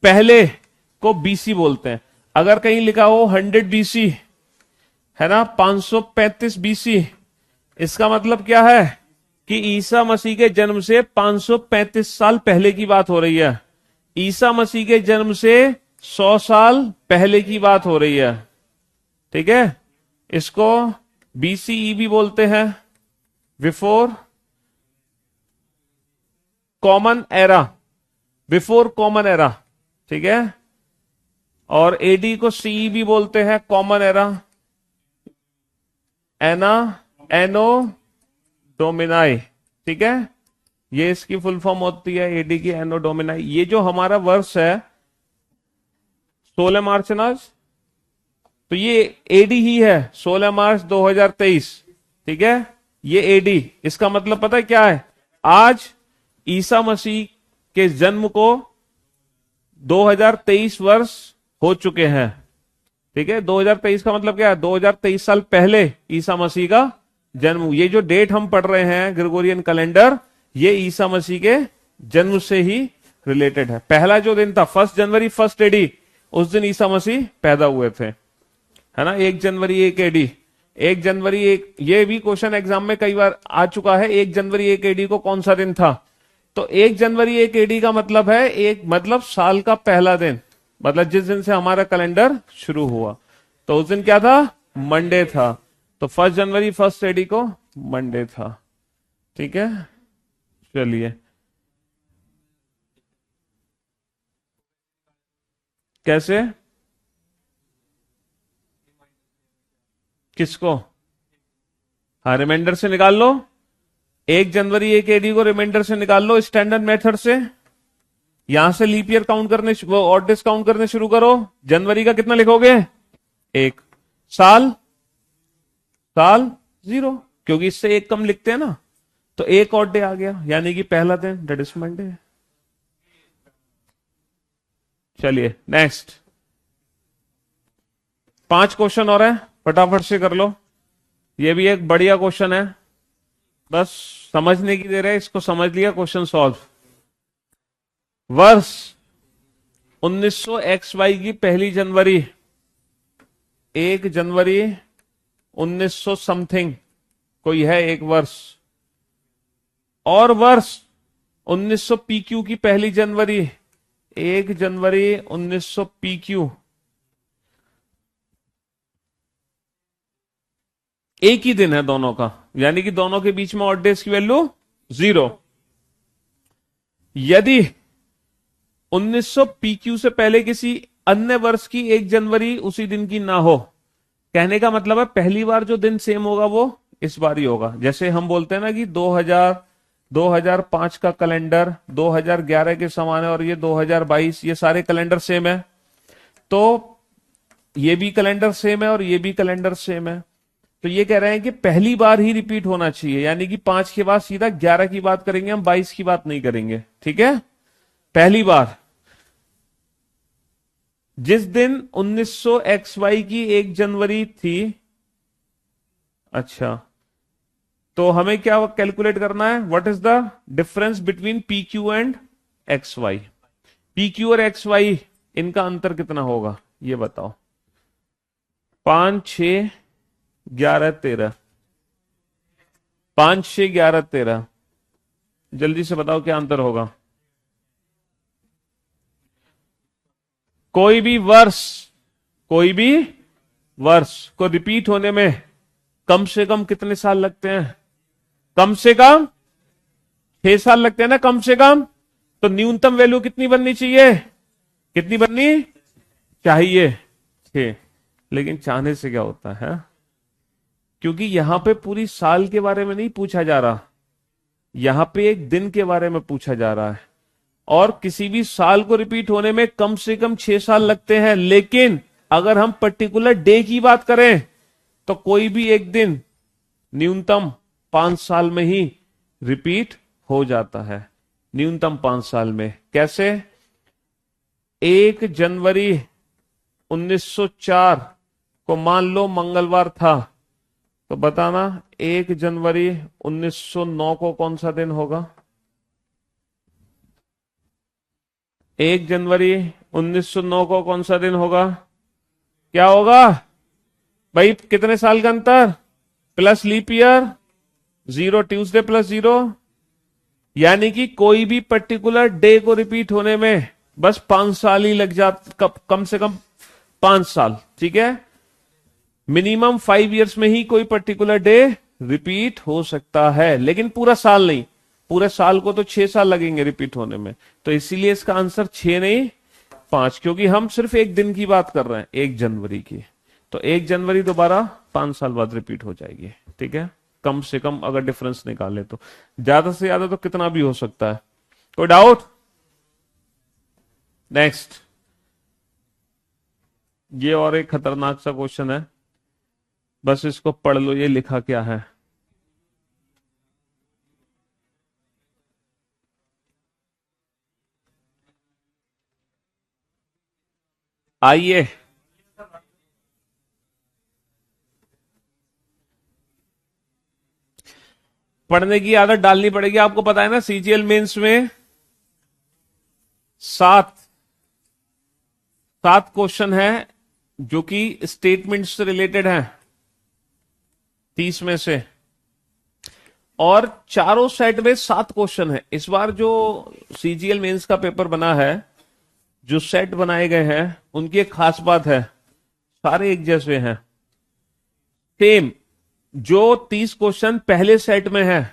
पहले को बीसी बोलते हैं। अगर कहीं लिखा हो 100 बीसी, है ना, 535 बीसी, इसका मतलब क्या है कि ईसा मसीह के जन्म से 535 साल पहले की बात हो रही है। ईसा मसीह के जन्म से 100 साल पहले की बात हो रही है। ठीक है, इसको बीसीई भी बोलते हैं, before common era, before common era. ठीक है, और एडी को सीई भी बोलते हैं, कॉमन एरा, एना, एनो डोमिनाई। ठीक है, ये इसकी फुल फॉर्म होती है एडी की एनो डोमिनाई। ये जो हमारा वर्ष है 16 मार्च ना आज, तो ये एडी ही है 16 मार्च 2023। ठीक है, ये एडी, इसका मतलब पता है क्या है? आज ईसा मसीह के जन्म को 2023 वर्ष हो चुके हैं। ठीक है, 2023 का मतलब क्या है? 2023 साल पहले ईसा मसीह का जन्म। ये जो डेट हम पढ़ रहे हैं ग्रेगोरियन कैलेंडर, ये ईसा मसीह के जन्म से ही रिलेटेड है। पहला जो दिन था 1 जनवरी 1 एडी, उस दिन ईसा मसीह पैदा हुए थे, है ना। 1 जनवरी 1 एडी, 1 जनवरी 1, ये भी क्वेश्चन एग्जाम में कई बार आ चुका है। 1 जनवरी 1 एडी को कौन सा दिन था? तो 1 जनवरी 1 एडी का मतलब है एक, मतलब साल का पहला दिन, मतलब जिस दिन से हमारा कैलेंडर शुरू हुआ। तो उस दिन क्या था? मंडे था। तो 1 जनवरी 1 एडी को मंडे था। ठीक है, चलिए कैसे, किसको? हाँ, रिमाइंडर से निकाल लो। 1 जनवरी 1 एडी को रिमाइंडर से निकाल लो स्टैंडर्ड मेथड से। यहां से लीप ईयर काउंट करने, वो ऑड डेज काउंट करने शुरू करो। जनवरी का कितना लिखोगे? 1। साल, साल 0, क्योंकि इससे 1 कम लिखते हैं ना, तो 1 ऑड डे आ गया, यानी कि पहला दिन, दैट इज मंडे। चलिए नेक्स्ट, 5 क्वेश्चन और है, फटाफट से कर लो। ये भी एक बढ़िया क्वेश्चन है, बस समझने की देर है, इसको समझ लिया, क्वेश्चन सॉल्व। वर्ष 1900 XY की पहली जनवरी, 1 जनवरी 1900 समथिंग कोई है एक वर्ष, और वर्ष 1900 PQ की पहली जनवरी, 1 जनवरी 1900 PQ, एक ही दिन है दोनों का, यानी कि दोनों के बीच में ऑड डेज की वैल्यू 0। यदि 1900 PQ से पहले किसी अन्य वर्ष की 1 जनवरी उसी दिन की ना हो, कहने का मतलब है पहली बार जो दिन सेम होगा वो इस बार ही होगा। जैसे हम बोलते हैं ना कि 2005 का कैलेंडर 2011 के समान है और ये 2022, ये सारे कैलेंडर सेम है, तो ये भी कैलेंडर सेम है और ये भी कैलेंडर सेम है। तो ये कह रहे हैं कि पहली बार ही रिपीट होना चाहिए, यानी कि 5 के बाद सीधा 11 की बात करेंगे हम, 22 की बात नहीं करेंगे। ठीक है, पहली बार जिस दिन 1900 XY की 1 जनवरी थी, अच्छा, तो हमें क्या कैलकुलेट करना है? What is the difference between PQ and XY? PQ और XY इनका अंतर कितना होगा ये बताओ। 5 6 11 13, 5 6 11 13, जल्दी से बताओ क्या अंतर होगा। कोई भी वर्ष को रिपीट होने में कम से कम कितने साल लगते हैं? कम से कम 6 साल लगते हैं ना, कम से कम। तो न्यूनतम वैल्यू कितनी बननी चाहिए? कितनी बननी चाहिए? 6। लेकिन चाहने से क्या होता है, क्योंकि यहां पे पूरी साल के बारे में नहीं पूछा जा रहा, यहां पे एक दिन के बारे में पूछा जा रहा है, और किसी भी साल को रिपीट होने में कम से कम 6 साल लगते हैं। लेकिन अगर हम पर्टिकुलर डे की बात करें तो कोई भी एक दिन न्यूनतम 5 साल में ही रिपीट हो जाता है, न्यूनतम 5 साल में। कैसे? 1 जनवरी 1904 को मान लो मंगलवार था, तो बताना 1 जनवरी 1909 को कौन सा दिन होगा? 1 जनवरी 1909 को कौन सा दिन होगा? क्या होगा भाई? कितने साल का अंतर? Plus leap year 0, Tuesday plus 0, यानी कि कोई भी पर्टिकुलर डे को रिपीट होने में बस 5 साल ही लग जाते, कम से कम 5 साल। ठीक है, मिनिमम 5 इयर्स में ही कोई पर्टिकुलर डे रिपीट हो सकता है, लेकिन पूरा साल नहीं। पूरे साल को तो 6 साल लगेंगे रिपीट होने में, तो इसीलिए इसका आंसर 6 नहीं 5, क्योंकि हम सिर्फ एक दिन की बात कर रहे हैं, 1 जनवरी की। तो 1 जनवरी दोबारा 5 साल बाद रिपीट हो जाएगी। ठीक है, कम से कम अगर डिफरेंस निकाले तो। ज्यादा से ज्यादा तो कितना भी हो सकता है। कोई डाउट? नेक्स्ट, ये और एक खतरनाक सा क्वेश्चन है, बस इसको पढ़ लो, ये लिखा क्या है। आइए, पढ़ने की आदत डालनी पड़ेगी। आपको पता है ना, सीजीएल मेंस में सात सात क्वेश्चन है जो कि स्टेटमेंट से रिलेटेड है, 30 में से, और चारों सेट में 7 क्वेश्चन है। इस बार जो सीजीएल मेंस का पेपर बना है, जो सेट बनाए गए हैं, उनकी एक खास बात है, सारे एक जैसे हैं, सेम। जो 30 क्वेश्चन पहले सेट में है,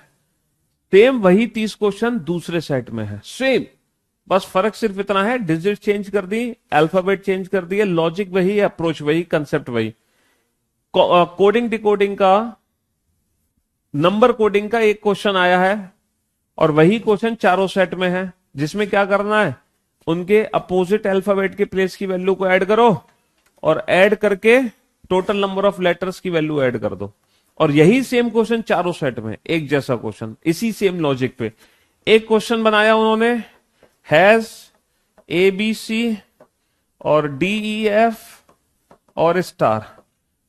सेम वही 30 क्वेश्चन दूसरे सेट में है, सेम। बस फर्क सिर्फ इतना है, डिजिट चेंज कर दी, अल्फाबेट चेंज कर दिए, लॉजिक वही, अप्रोच वही, कंसेप्ट वही। कोडिंग डिकोडिंग का, नंबर कोडिंग का एक क्वेश्चन आया है, और वही क्वेश्चन चारों सेट में है, जिसमें क्या करना है, उनके अपोजिट अल्फाबेट के प्लेस की वैल्यू को ऐड करो, और ऐड करके टोटल नंबर ऑफ लेटर्स की वैल्यू ऐड कर दो। और यही सेम क्वेश्चन चारों सेट में, एक जैसा क्वेश्चन, इसी सेम लॉजिक पे। एक क्वेश्चन बनाया उन्होंने, हैज ABC और DEF और स्टार,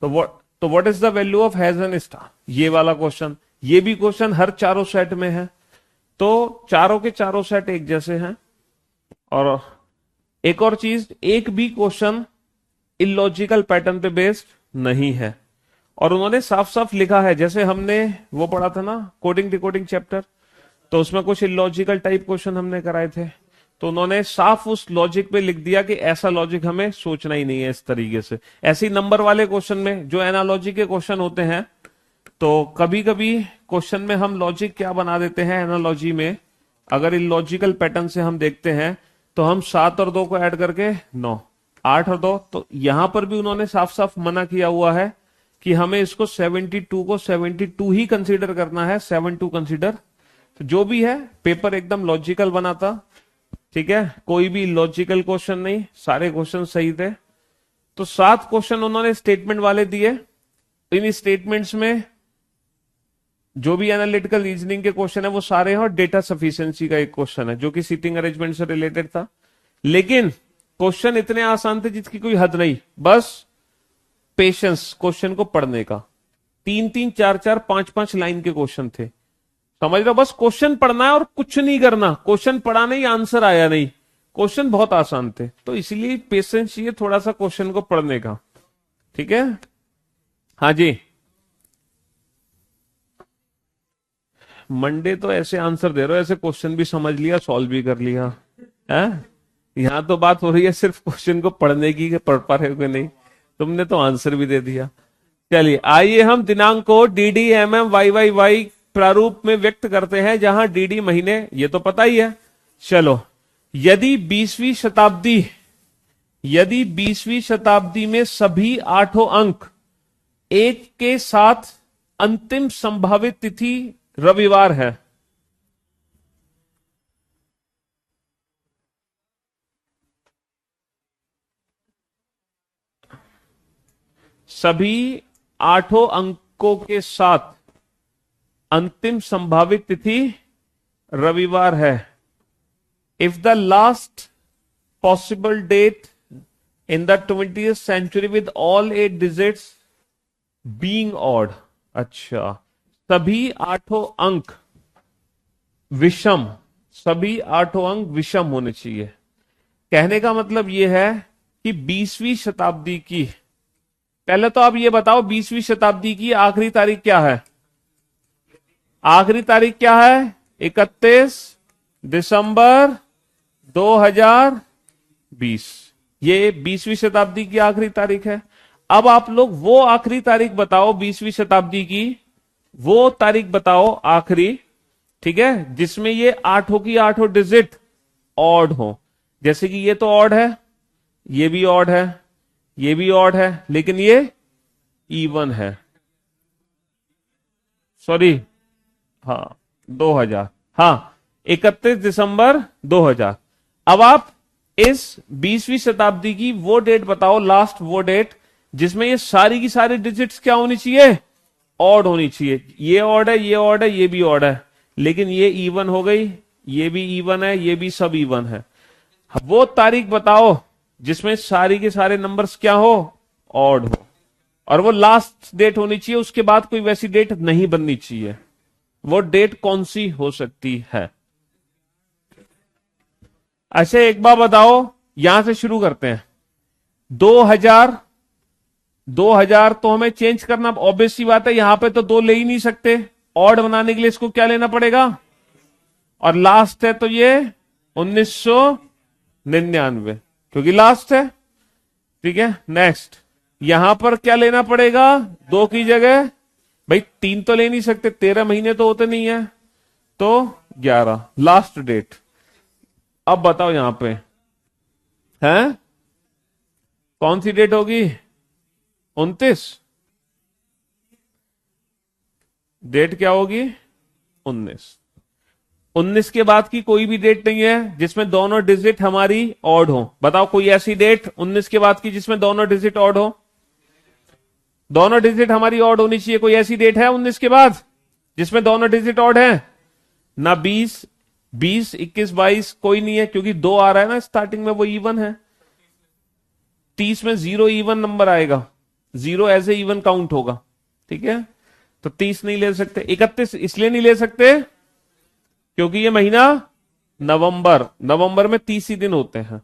तो what is the value of has and star, ये वाला क्वेश्चन। ये भी क्वेश्चन हर चारों सेट में है, तो चारों के चारों सेट एक जैसे हैं। और एक और चीज, एक भी क्वेश्चन इलॉजिकल पैटर्न पे बेस्ड नहीं है। और उन्होंने साफ साफ लिखा है, जैसे हमने वो पढ़ा था ना कोडिंग डिकोडिंग चैप्टर, तो उसमें कुछ इलॉजिकल टाइप क्वेश्चन हमने कराए थे, तो उन्होंने साफ उस लॉजिक पे लिख दिया कि ऐसा लॉजिक हमें सोचना ही नहीं है इस तरीके से। ऐसे ही नंबर वाले क्वेश्चन में जो एनालॉजी के क्वेश्चन होते हैं, तो कभी कभी क्वेश्चन में हम लॉजिक क्या बना देते हैं एनालॉजी में, अगर इलॉजिकल पैटर्न से हम देखते हैं, तो हम 7 और 2 को ऐड करके 9, 8 और 2, तो यहां पर भी उन्होंने साफ साफ मना किया हुआ है कि हमें इसको 72 को 72 ही कंसीडर करना है, 72 कंसीडर। तो जो भी है, पेपर एकदम लॉजिकल बना था, ठीक है, कोई भी लॉजिकल क्वेश्चन नहीं, सारे क्वेश्चन सही थे। तो 7 क्वेश्चन उन्होंने स्टेटमेंट वाले दिए। इन स्टेटमेंट्स में जो भी एनालिटिकल रीजनिंग के क्वेश्चन है वो सारे हैं, और डेटा सफिशिएंसी का एक क्वेश्चन है जो कि सीटिंग अरेंजमेंट से रिलेटेड था। लेकिन क्वेश्चन इतने आसान थे जिसकी कोई हद नहीं, बस पेशेंस क्वेश्चन को पढ़ने का। 3-3, 4-4, 5-5 लाइन के क्वेश्चन थे, समझ लो, बस क्वेश्चन पढ़ना है और कुछ नहीं करना। क्वेश्चन पढ़ा नहीं, आंसर आया नहीं, क्वेश्चन बहुत आसान थे। तो इसलिए पेशेंस चाहिए थोड़ा सा क्वेश्चन को पढ़ने का, ठीक है। हाँ जी, मंडे तो ऐसे आंसर दे रहे हो, ऐसे क्वेश्चन भी समझ लिया, सॉल्व भी कर लिया है। यहां तो बात हो रही है सिर्फ क्वेश्चन को पढ़ने की, पढ़ पा रहे हो कि नहीं। तुमने तो आंसर भी दे दिया। चलिए, आइए हम दिनांक को DD, MM, YYY प्रारूप में व्यक्त करते हैं, जहां DD महीने, ये तो पता ही है। चलो, यदि 20वीं शताब्दी में सभी 8 अंक एक के साथ अंतिम संभावित तिथि रविवार है, सभी 8 अंकों के साथ अंतिम संभावित तिथि रविवार है, if the last possible date in the 20th century with all 8 digits being odd. अच्छा, सभी 8 अंक विषम, सभी 8 अंक विषम होने चाहिए। कहने का मतलब यह है कि 20वीं शताब्दी की, पहले तो आप ये बताओ 20वीं शताब्दी की आखिरी तारीख क्या है? आखिरी तारीख क्या है? 31 दिसंबर 2020, ये 20वीं शताब्दी की आखिरी तारीख है। अब आप लोग वो आखिरी तारीख बताओ 20वीं शताब्दी की, वो तारीख बताओ आखिरी, ठीक है, जिसमें ये 8 की 8 डिजिट ऑड हो। जैसे कि ये तो ऑड है, ये भी ऑड है, ये भी ऑड है, लेकिन ये इवन है। सॉरी, हाँ 2000, हाँ 31 दिसंबर 2000। अब आप इस 20वीं शताब्दी की वो डेट बताओ, लास्ट वो डेट जिसमें ये सारी की सारी डिजिट्स क्या होनी चाहिए, ऑड होनी चाहिए। ये ऑड है, ये ऑड है, ये भी ऑड है, लेकिन ये इवन हो गई, ये भी इवन है, ये भी सब इवन है। वो तारीख बताओ जिसमें सारी के सारे नंबर्स क्या हो, ऑड हो, और वो लास्ट डेट होनी चाहिए, उसके बाद कोई वैसी डेट नहीं बननी चाहिए। वो डेट कौन सी हो सकती है? अच्छा एक बार बताओ, यहां से शुरू करते हैं। 2000 तो हमें चेंज करना ऑब्वियस सी बात है, यहां पे तो 2 ले ही नहीं सकते, ऑड बनाने के लिए इसको क्या लेना पड़ेगा, और लास्ट है तो ये 1999 क्योंकि लास्ट है। ठीक है, नेक्स्ट यहां पर क्या लेना पड़ेगा, 2 की जगह, भाई 3 तो ले नहीं सकते, 13 महीने तो होते नहीं है, तो 11 लास्ट डेट। अब बताओ यहां पे है कौन सी डेट होगी, 29, डेट क्या होगी 19 के बाद की कोई भी डेट नहीं है जिसमें दोनों डिजिट हमारी ऑड हो। बताओ कोई ऐसी डेट 19 के बाद की जिसमें दोनों डिजिट ऑड हो, दोनों डिजिट हमारी ऑड होनी चाहिए। कोई ऐसी डेट है 19 के बाद जिसमें दोनों डिजिट ऑड है? ना 20, 21, 22 कोई नहीं है, क्योंकि 2 आ रहा है ना स्टार्टिंग में, वो इवन है। 30 में 0 इवन नंबर आएगा, 0 एज ए इवन काउंट होगा। ठीक है, तो 30 नहीं ले सकते। 31 इसलिए नहीं ले सकते क्योंकि ये महीना नवंबर में 30 ही दिन होते हैं।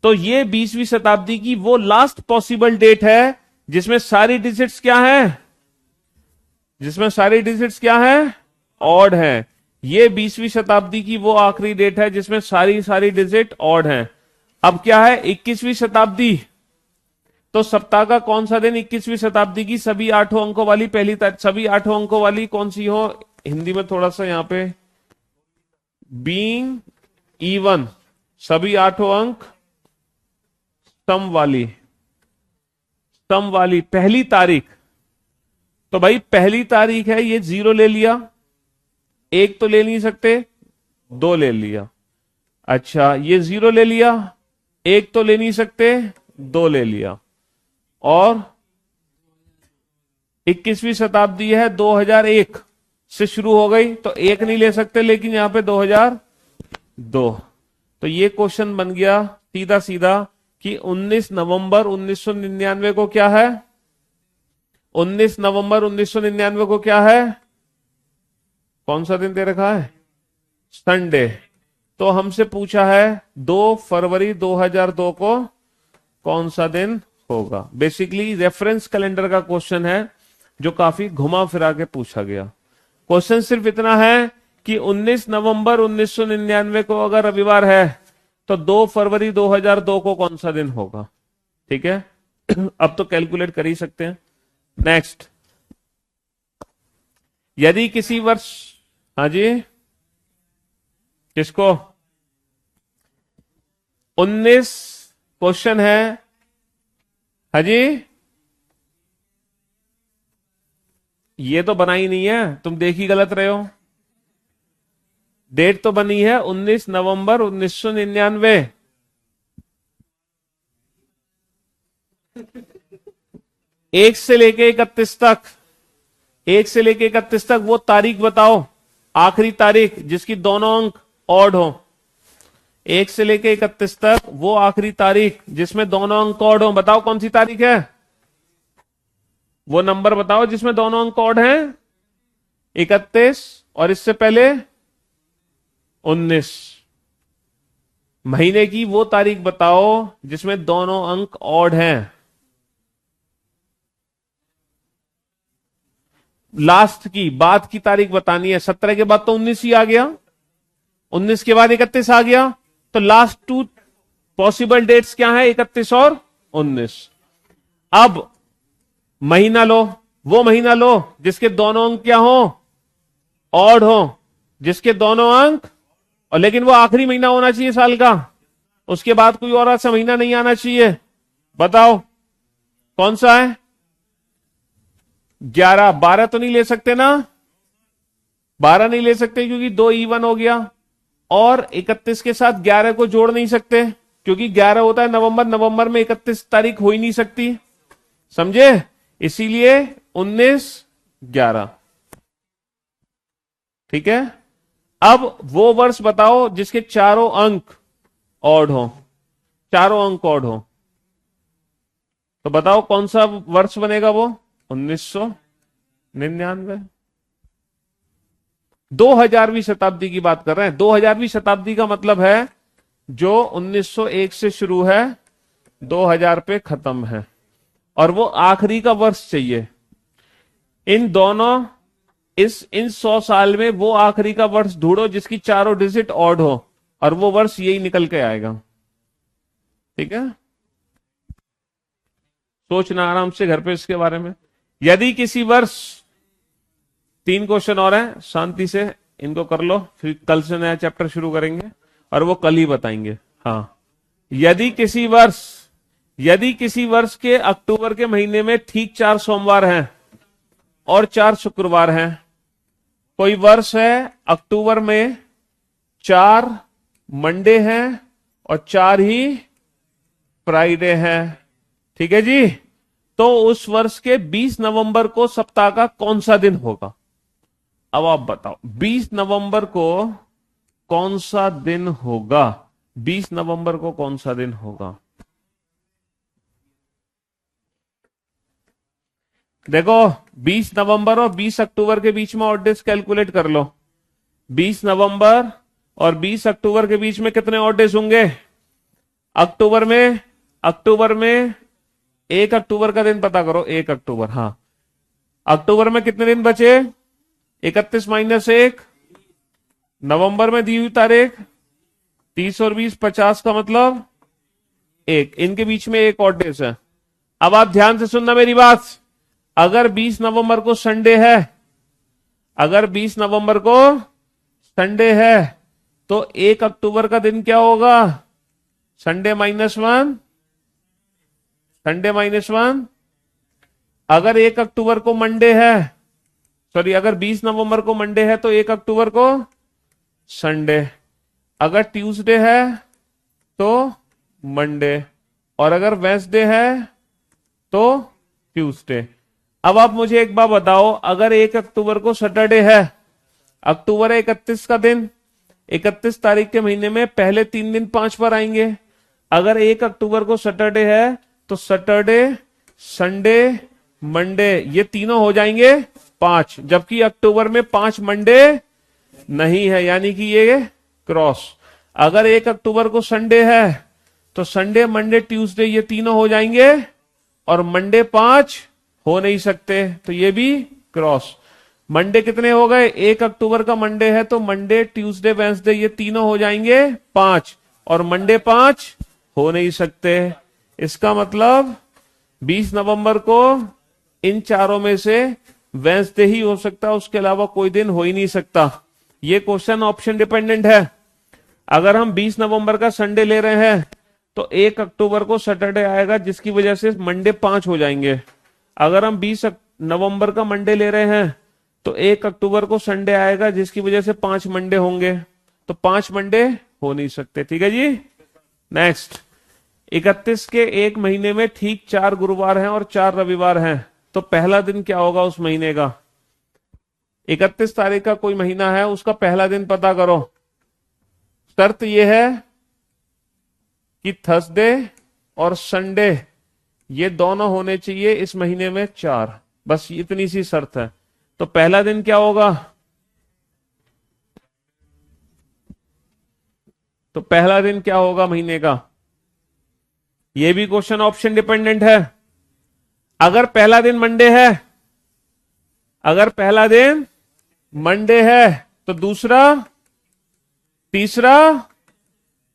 तो ये 20वीं शताब्दी की वो लास्ट पॉसिबल डेट है जिसमें सारी डिजिट्स क्या है, जिसमें सारी डिजिट्स क्या है, ऑड है। ये 20वीं शताब्दी की वो आखिरी डेट है जिसमें सारी डिजिट ऑड हैं। अब क्या है 21वीं शताब्दी, तो सप्ताह का कौन सा दिन 21वीं शताब्दी की सभी 8 अंकों वाली सभी 8 अंकों वाली कौन सी हो, हिंदी में थोड़ा सा यहां पे, बीइंग इवन, सभी 8 अंक सम वाली पहली तारीख। तो भाई पहली तारीख है, ये 0 ले लिया, 1 तो ले नहीं सकते, 2 ले लिया। अच्छा ये 0 ले लिया, 1 तो ले नहीं सकते, 2 ले लिया। और 21वीं शताब्दी है 2001 से शुरू हो गई, तो 1 नहीं ले सकते, लेकिन यहां पे 2002। तो ये क्वेश्चन बन गया सीधा सीधा कि 19 नवंबर 1999 को क्या है, 19 नवंबर 1999 को क्या है, कौन सा दिन दे रखा है, संडे। तो हमसे पूछा है 2 फरवरी 2002 को कौन सा दिन होगा। बेसिकली रेफरेंस कैलेंडर का क्वेश्चन है जो काफी घुमा फिरा के पूछा गया। क्वेश्चन सिर्फ इतना है कि 19 नवंबर 1999 को अगर रविवार है तो 2 फरवरी 2002 को कौन सा दिन होगा। ठीक है अब तो कैलकुलेट कर ही सकते हैं। नेक्स्ट, यदि किसी वर्ष, हाँ जी किसको, 19 क्वेश्चन है, हाँ जी ये तो बना ही नहीं है, तुम देख ही गलत रहे हो। डेट तो बनी है 19 नवंबर 1999। एक से लेके 31 तक, 1 से लेके 31 तक वो तारीख बताओ, आखिरी तारीख जिसकी दोनों अंक ऑड हो। 1 से लेके 31 तक वो आखिरी तारीख जिसमें दोनों अंक ऑड हो, बताओ कौन सी तारीख है, वो नंबर बताओ जिसमें दोनों अंक ऑड हैं। 31 और इससे पहले 19। महीने की वो तारीख बताओ जिसमें दोनों अंक ऑड हैं। लास्ट की बाद की तारीख बतानी है। 17 के बाद तो 19 ही आ गया, 19 के बाद 31 आ गया, तो लास्ट 2 पॉसिबल डेट्स क्या है, 31 और 19। अब महीना लो, वो महीना लो जिसके दोनों अंक क्या हो, ऑड हो, जिसके दोनों अंक, और लेकिन वो आखिरी महीना होना चाहिए साल का, उसके बाद कोई और ऐसा महीना नहीं आना चाहिए। बताओ कौन सा है, 11, 12 तो नहीं ले सकते ना, 12 नहीं ले सकते क्योंकि 2 इवन हो गया, और 31 के साथ 11 को जोड़ नहीं सकते क्योंकि 11 होता है नवंबर, नवंबर में 31 तारीख हो ही नहीं सकती, समझे? इसीलिए 19 11। ठीक है, अब वो वर्ष बताओ जिसके चारों अंक ऑड हो, चारों अंक ऑड हो, तो बताओ कौन सा वर्ष बनेगा वो? 1999। 2000वीं शताब्दी की बात कर रहे हैं। 2000वीं शताब्दी का मतलब है जो 1901 से शुरू है, 2000 पे खत्म है, और वो आखिरी का वर्ष चाहिए। इन दोनों इन 100 साल में वो आखिरी का वर्ष ढूंढो जिसकी चारों डिजिट ऑड हो, और वो वर्ष यही निकल के आएगा। ठीक है, सोचना आराम से घर पे इसके बारे में। यदि किसी वर्ष, 3 क्वेश्चन और हैं, शांति से इनको कर लो, फिर कल से नया चैप्टर शुरू करेंगे और वो कल ही बताएंगे। हाँ, यदि किसी वर्ष के अक्टूबर के महीने में ठीक 4 सोमवार हैं और 4 शुक्रवार हैं, कोई वर्ष है अक्टूबर में 4 मंडे हैं और 4 ही फ्राइडे हैं, ठीक है जी, तो उस वर्ष के 20 नवंबर को सप्ताह का कौन सा दिन होगा? अब आप बताओ 20 नवंबर को कौन सा दिन होगा? 20 नवंबर को कौन सा दिन होगा? देखो, 20 नवंबर और 20 अक्टूबर के बीच में ऑड डेज कैलकुलेट कर लो। 20 नवंबर और 20 अक्टूबर के बीच में कितने ऑड डेज होंगे? अक्टूबर में 1 अक्टूबर का दिन पता करो। 1 अक्टूबर, हाँ, अक्टूबर में कितने दिन बचे? 31 - 1। नवंबर में दी हुई तारीख 30 और 20 50 का मतलब 1, इनके बीच में 1 ऑड डेज है। अब आप ध्यान से सुनना मेरी बात। अगर 20 नवंबर को संडे है, अगर 20 नवंबर को संडे है, तो 1 अक्टूबर का दिन क्या होगा? Sunday -1, Sunday -1। अगर 1 अक्टूबर को मंडे है, सॉरी, अगर 20 नवंबर को मंडे है तो 1 अक्टूबर को संडे। अगर ट्यूसडे है तो मंडे, और अगर वेंसडे है तो ट्यूसडे। अब आप मुझे एक बात बताओ, अगर 1 अक्टूबर को सैटरडे है, अक्टूबर है 31 का दिन, 31 तारीख के महीने में पहले 3 दिन 5 पर आएंगे। अगर 1 अक्टूबर को सैटरडे है तो सैटरडे, संडे, मंडे, ये तीनों हो जाएंगे 5, जबकि अक्टूबर में 5 मंडे नहीं है, यानी कि ये क्रॉस। अगर 1 अक्टूबर को संडे है तो संडे, मंडे, ट्यूसडे, ये तीनों हो जाएंगे, और मंडे 5 हो नहीं सकते, तो ये भी क्रॉस। मंडे कितने हो गए? 1 अक्टूबर का मंडे है तो मंडे, ट्यूसडे, वेंसडे, ये तीनों हो जाएंगे 5, और मंडे 5 हो नहीं सकते। इसका मतलब 20 नवंबर को इन चारों में से वेंसडे ही हो सकता है, उसके अलावा कोई दिन हो ही नहीं सकता। ये क्वेश्चन ऑप्शन डिपेंडेंट है। अगर हम 20 नवंबर का संडे ले रहे हैं तो 1 अक्टूबर को सैटरडे आएगा, जिसकी वजह से मंडे 5 हो जाएंगे। अगर हम 20 नवंबर का मंडे ले रहे हैं तो 1 अक्टूबर को संडे आएगा, जिसकी वजह से 5 मंडे होंगे, तो 5 मंडे हो नहीं सकते। ठीक है जी, नेक्स्ट। 31 के एक महीने में ठीक 4 गुरुवार हैं और 4 रविवार हैं, तो पहला दिन क्या होगा उस महीने का? 31 तारीख का कोई महीना है, उसका पहला दिन पता करो। शर्त यह है कि थर्सडे और संडे ये दोनों होने चाहिए इस महीने में 4, बस इतनी सी शर्त है। तो पहला दिन क्या होगा? तो पहला दिन क्या होगा महीने का? ये भी क्वेश्चन ऑप्शन डिपेंडेंट है। अगर पहला दिन मंडे है, अगर पहला दिन मंडे है तो दूसरा, तीसरा,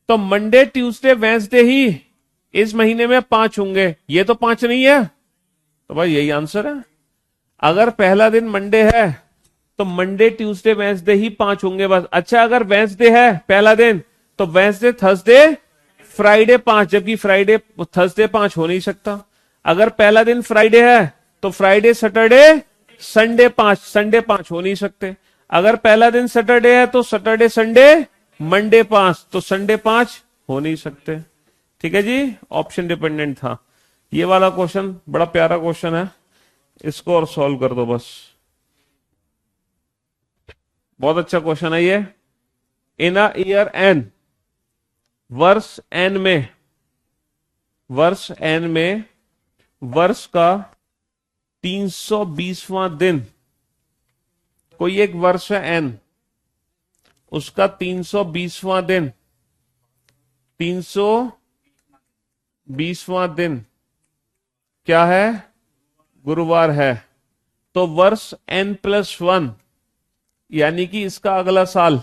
तो मंडे, ट्यूसडे, वेंसडे ही इस महीने में 5 होंगे। ये तो 5 नहीं है, तो भाई यही आंसर है। अगर पहला दिन मंडे है तो मंडे, ट्यूसडे, वेंसडे ही 5 होंगे बस। अच्छा, अगर वेंसडे है पहला दिन तो वेंसडे, थर्सडे, फ्राइडे 5, जबकि फ्राइडे, थर्सडे 5 हो नहीं सकता। अगर पहला दिन फ्राइडे है तो फ्राइडे, सैटरडे, संडे 5, संडे 5 हो नहीं सकते। अगर पहला दिन सैटरडे है तो सैटरडे संडे मंडे 5, तो संडे 5 हो नहीं सकते। ठीक है जी, ऑप्शन डिपेंडेंट था। ये वाला क्वेश्चन बड़ा प्यारा क्वेश्चन है, इसको और सॉल्व कर दो बस। बहुत अच्छा क्वेश्चन है ये। इन अ ईयर एन, वर्ष एन में, वर्ष एन में वर्ष का 320वां दिन, कोई एक वर्ष है एन, उसका 320वां दिन, 320वां दिन क्या है? गुरुवार है। तो वर्ष n+1 यानी कि इसका अगला साल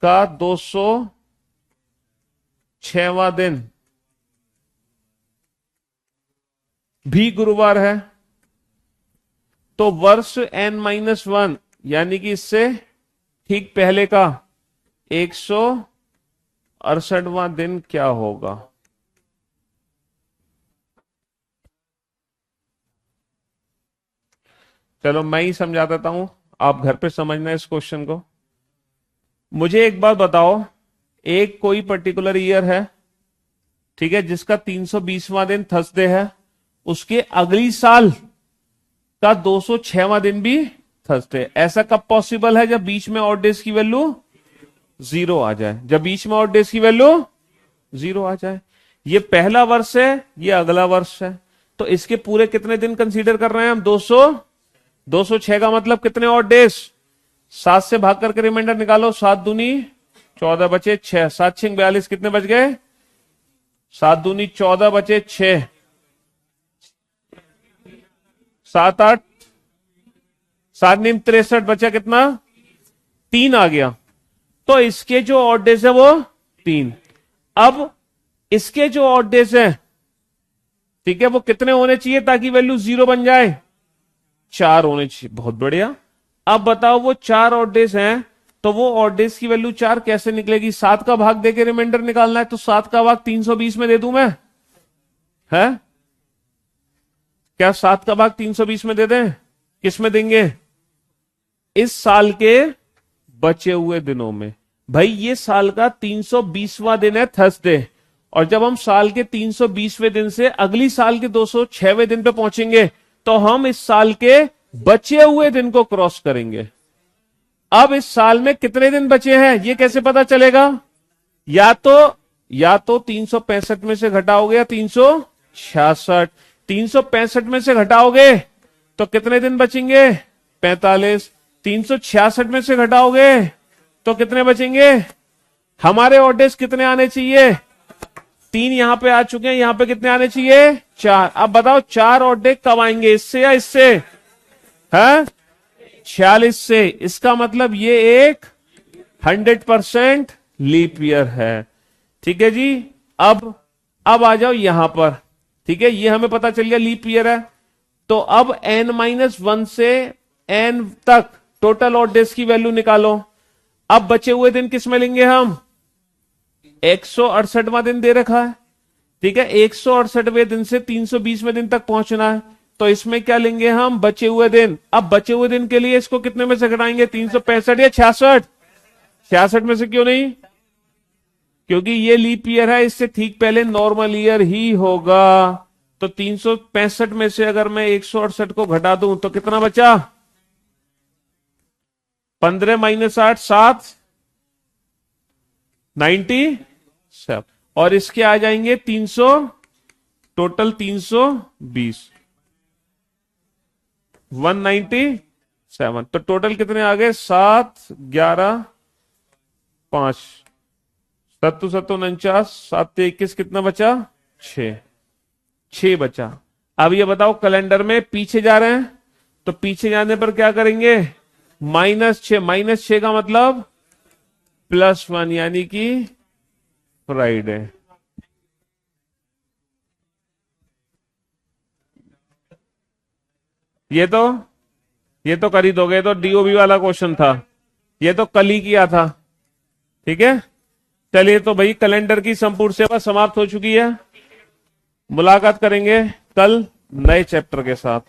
का 206वां दिन भी गुरुवार है। तो वर्ष n-1 यानी कि इससे ठीक पहले का 168वां दिन क्या होगा? चलो मैं ही समझा देता हूं, आप घर पे समझना इस क्वेश्चन को। मुझे एक बात बताओ, एक कोई पर्टिकुलर ईयर है, ठीक है, जिसका 320वां दिन थर्सडे है, उसके अगली साल का 206वां दिन भी थर्सडे। ऐसा कब पॉसिबल है? जब बीच में ऑड डेज की वैल्यू 0 आ जाए, जब बीच में ऑड डेज की वैल्यू 0 आ जाए। ये पहला वर्ष है, ये अगला वर्ष है, तो इसके पूरे कितने दिन कंसीडर कर रहे हैं हम? 206 का मतलब कितने ऑड डेज? 7 से भाग करके रिमाइंडर निकालो, 7 दूनी 14 बचे 6, 7 6 42, कितने बच गए? 7 दूनी 14 बचे 6, 7 8 7 नीम 63 बचा कितना? 3 आ गया। तो इसके जो ऑड डेज है वो 3। अब इसके जो ऑड डेज है, ठीक है, वो कितने होने चाहिए ताकि वैल्यू 0 बन जाए? 4 होने चाहिए। बहुत बढ़िया। अब बताओ वो 4 ऑड डेज हैं, तो वो ऑड डेज की वैल्यू 4 कैसे निकलेगी? 7 का भाग देके रिमाइंडर निकालना है, तो 7 का भाग 320 में दे दूं मैं? है क्या 7 का भाग 320 में दे दें? किस में देंगे? इस साल के बचे हुए दिनों में। भाई ये साल का 320वां दिन है थर्सडे, और जब हम साल के 320वें दिन से अगली साल के 206वें दिन पे पहुंचेंगे, तो हम इस साल के बचे हुए दिन को क्रॉस करेंगे। अब इस साल में कितने दिन बचे हैं ये कैसे पता चलेगा? या तो 365 में से घटाओगे या 366। 365 में से घटाओगे तो कितने दिन बचेंगे? 45। 366 में से घटाओगे तो कितने बचेंगे? हमारे ऑड डेज कितने आने चाहिए? 3 यहां पे आ चुके हैं, यहां पे कितने आने चाहिए? 4। अब बताओ 4 ऑड डे कब आएंगे, इससे या इससे? है 46 से। इसका मतलब ये एक 100% लीप ईयर है। ठीक है जी। अब आ जाओ यहां पर, ठीक है, ये हमें पता चल गया लीप ईयर है। तो अब n-1 से n तक टोटल ऑड डेज की वैल्यू निकालो। अब बचे हुए दिन किस में लेंगे हम? 168वां दिन दे रखा है, ठीक है, 168वें दिन से 320वें दिन तक पहुंचना है, तो इसमें क्या लेंगे हम? बचे हुए दिन। अब बचे हुए दिन के लिए इसको कितने में से घटाएंगे? 365 या 66? 66 में से क्यों नहीं? क्योंकि ये लीप ईयर है, इससे ठीक पहले नॉर्मल ईयर ही होगा। तो 365 में से अगर मैं 168 को घटा दूं तो कितना बचा? 15 - 8 7 97, और इसके आ जाएंगे 300, टोटल 320, 197। तो टोटल कितने आ गए? 7 11 5 7 7 49 7 21, कितना बचा? 6 बचा। अब ये बताओ कैलेंडर में पीछे जा रहे हैं, तो पीछे जाने पर क्या करेंगे? -6। -6 का मतलब +1 यानी कि फ्राइडे। ये तो कर ही दोगे, तो डीओबी वाला क्वेश्चन था, ये तो कल ही किया था। ठीक है, चलिए तो भाई कैलेंडर की संपूर्ण सेवा समाप्त हो चुकी है। मुलाकात करेंगे कल नए चैप्टर के साथ।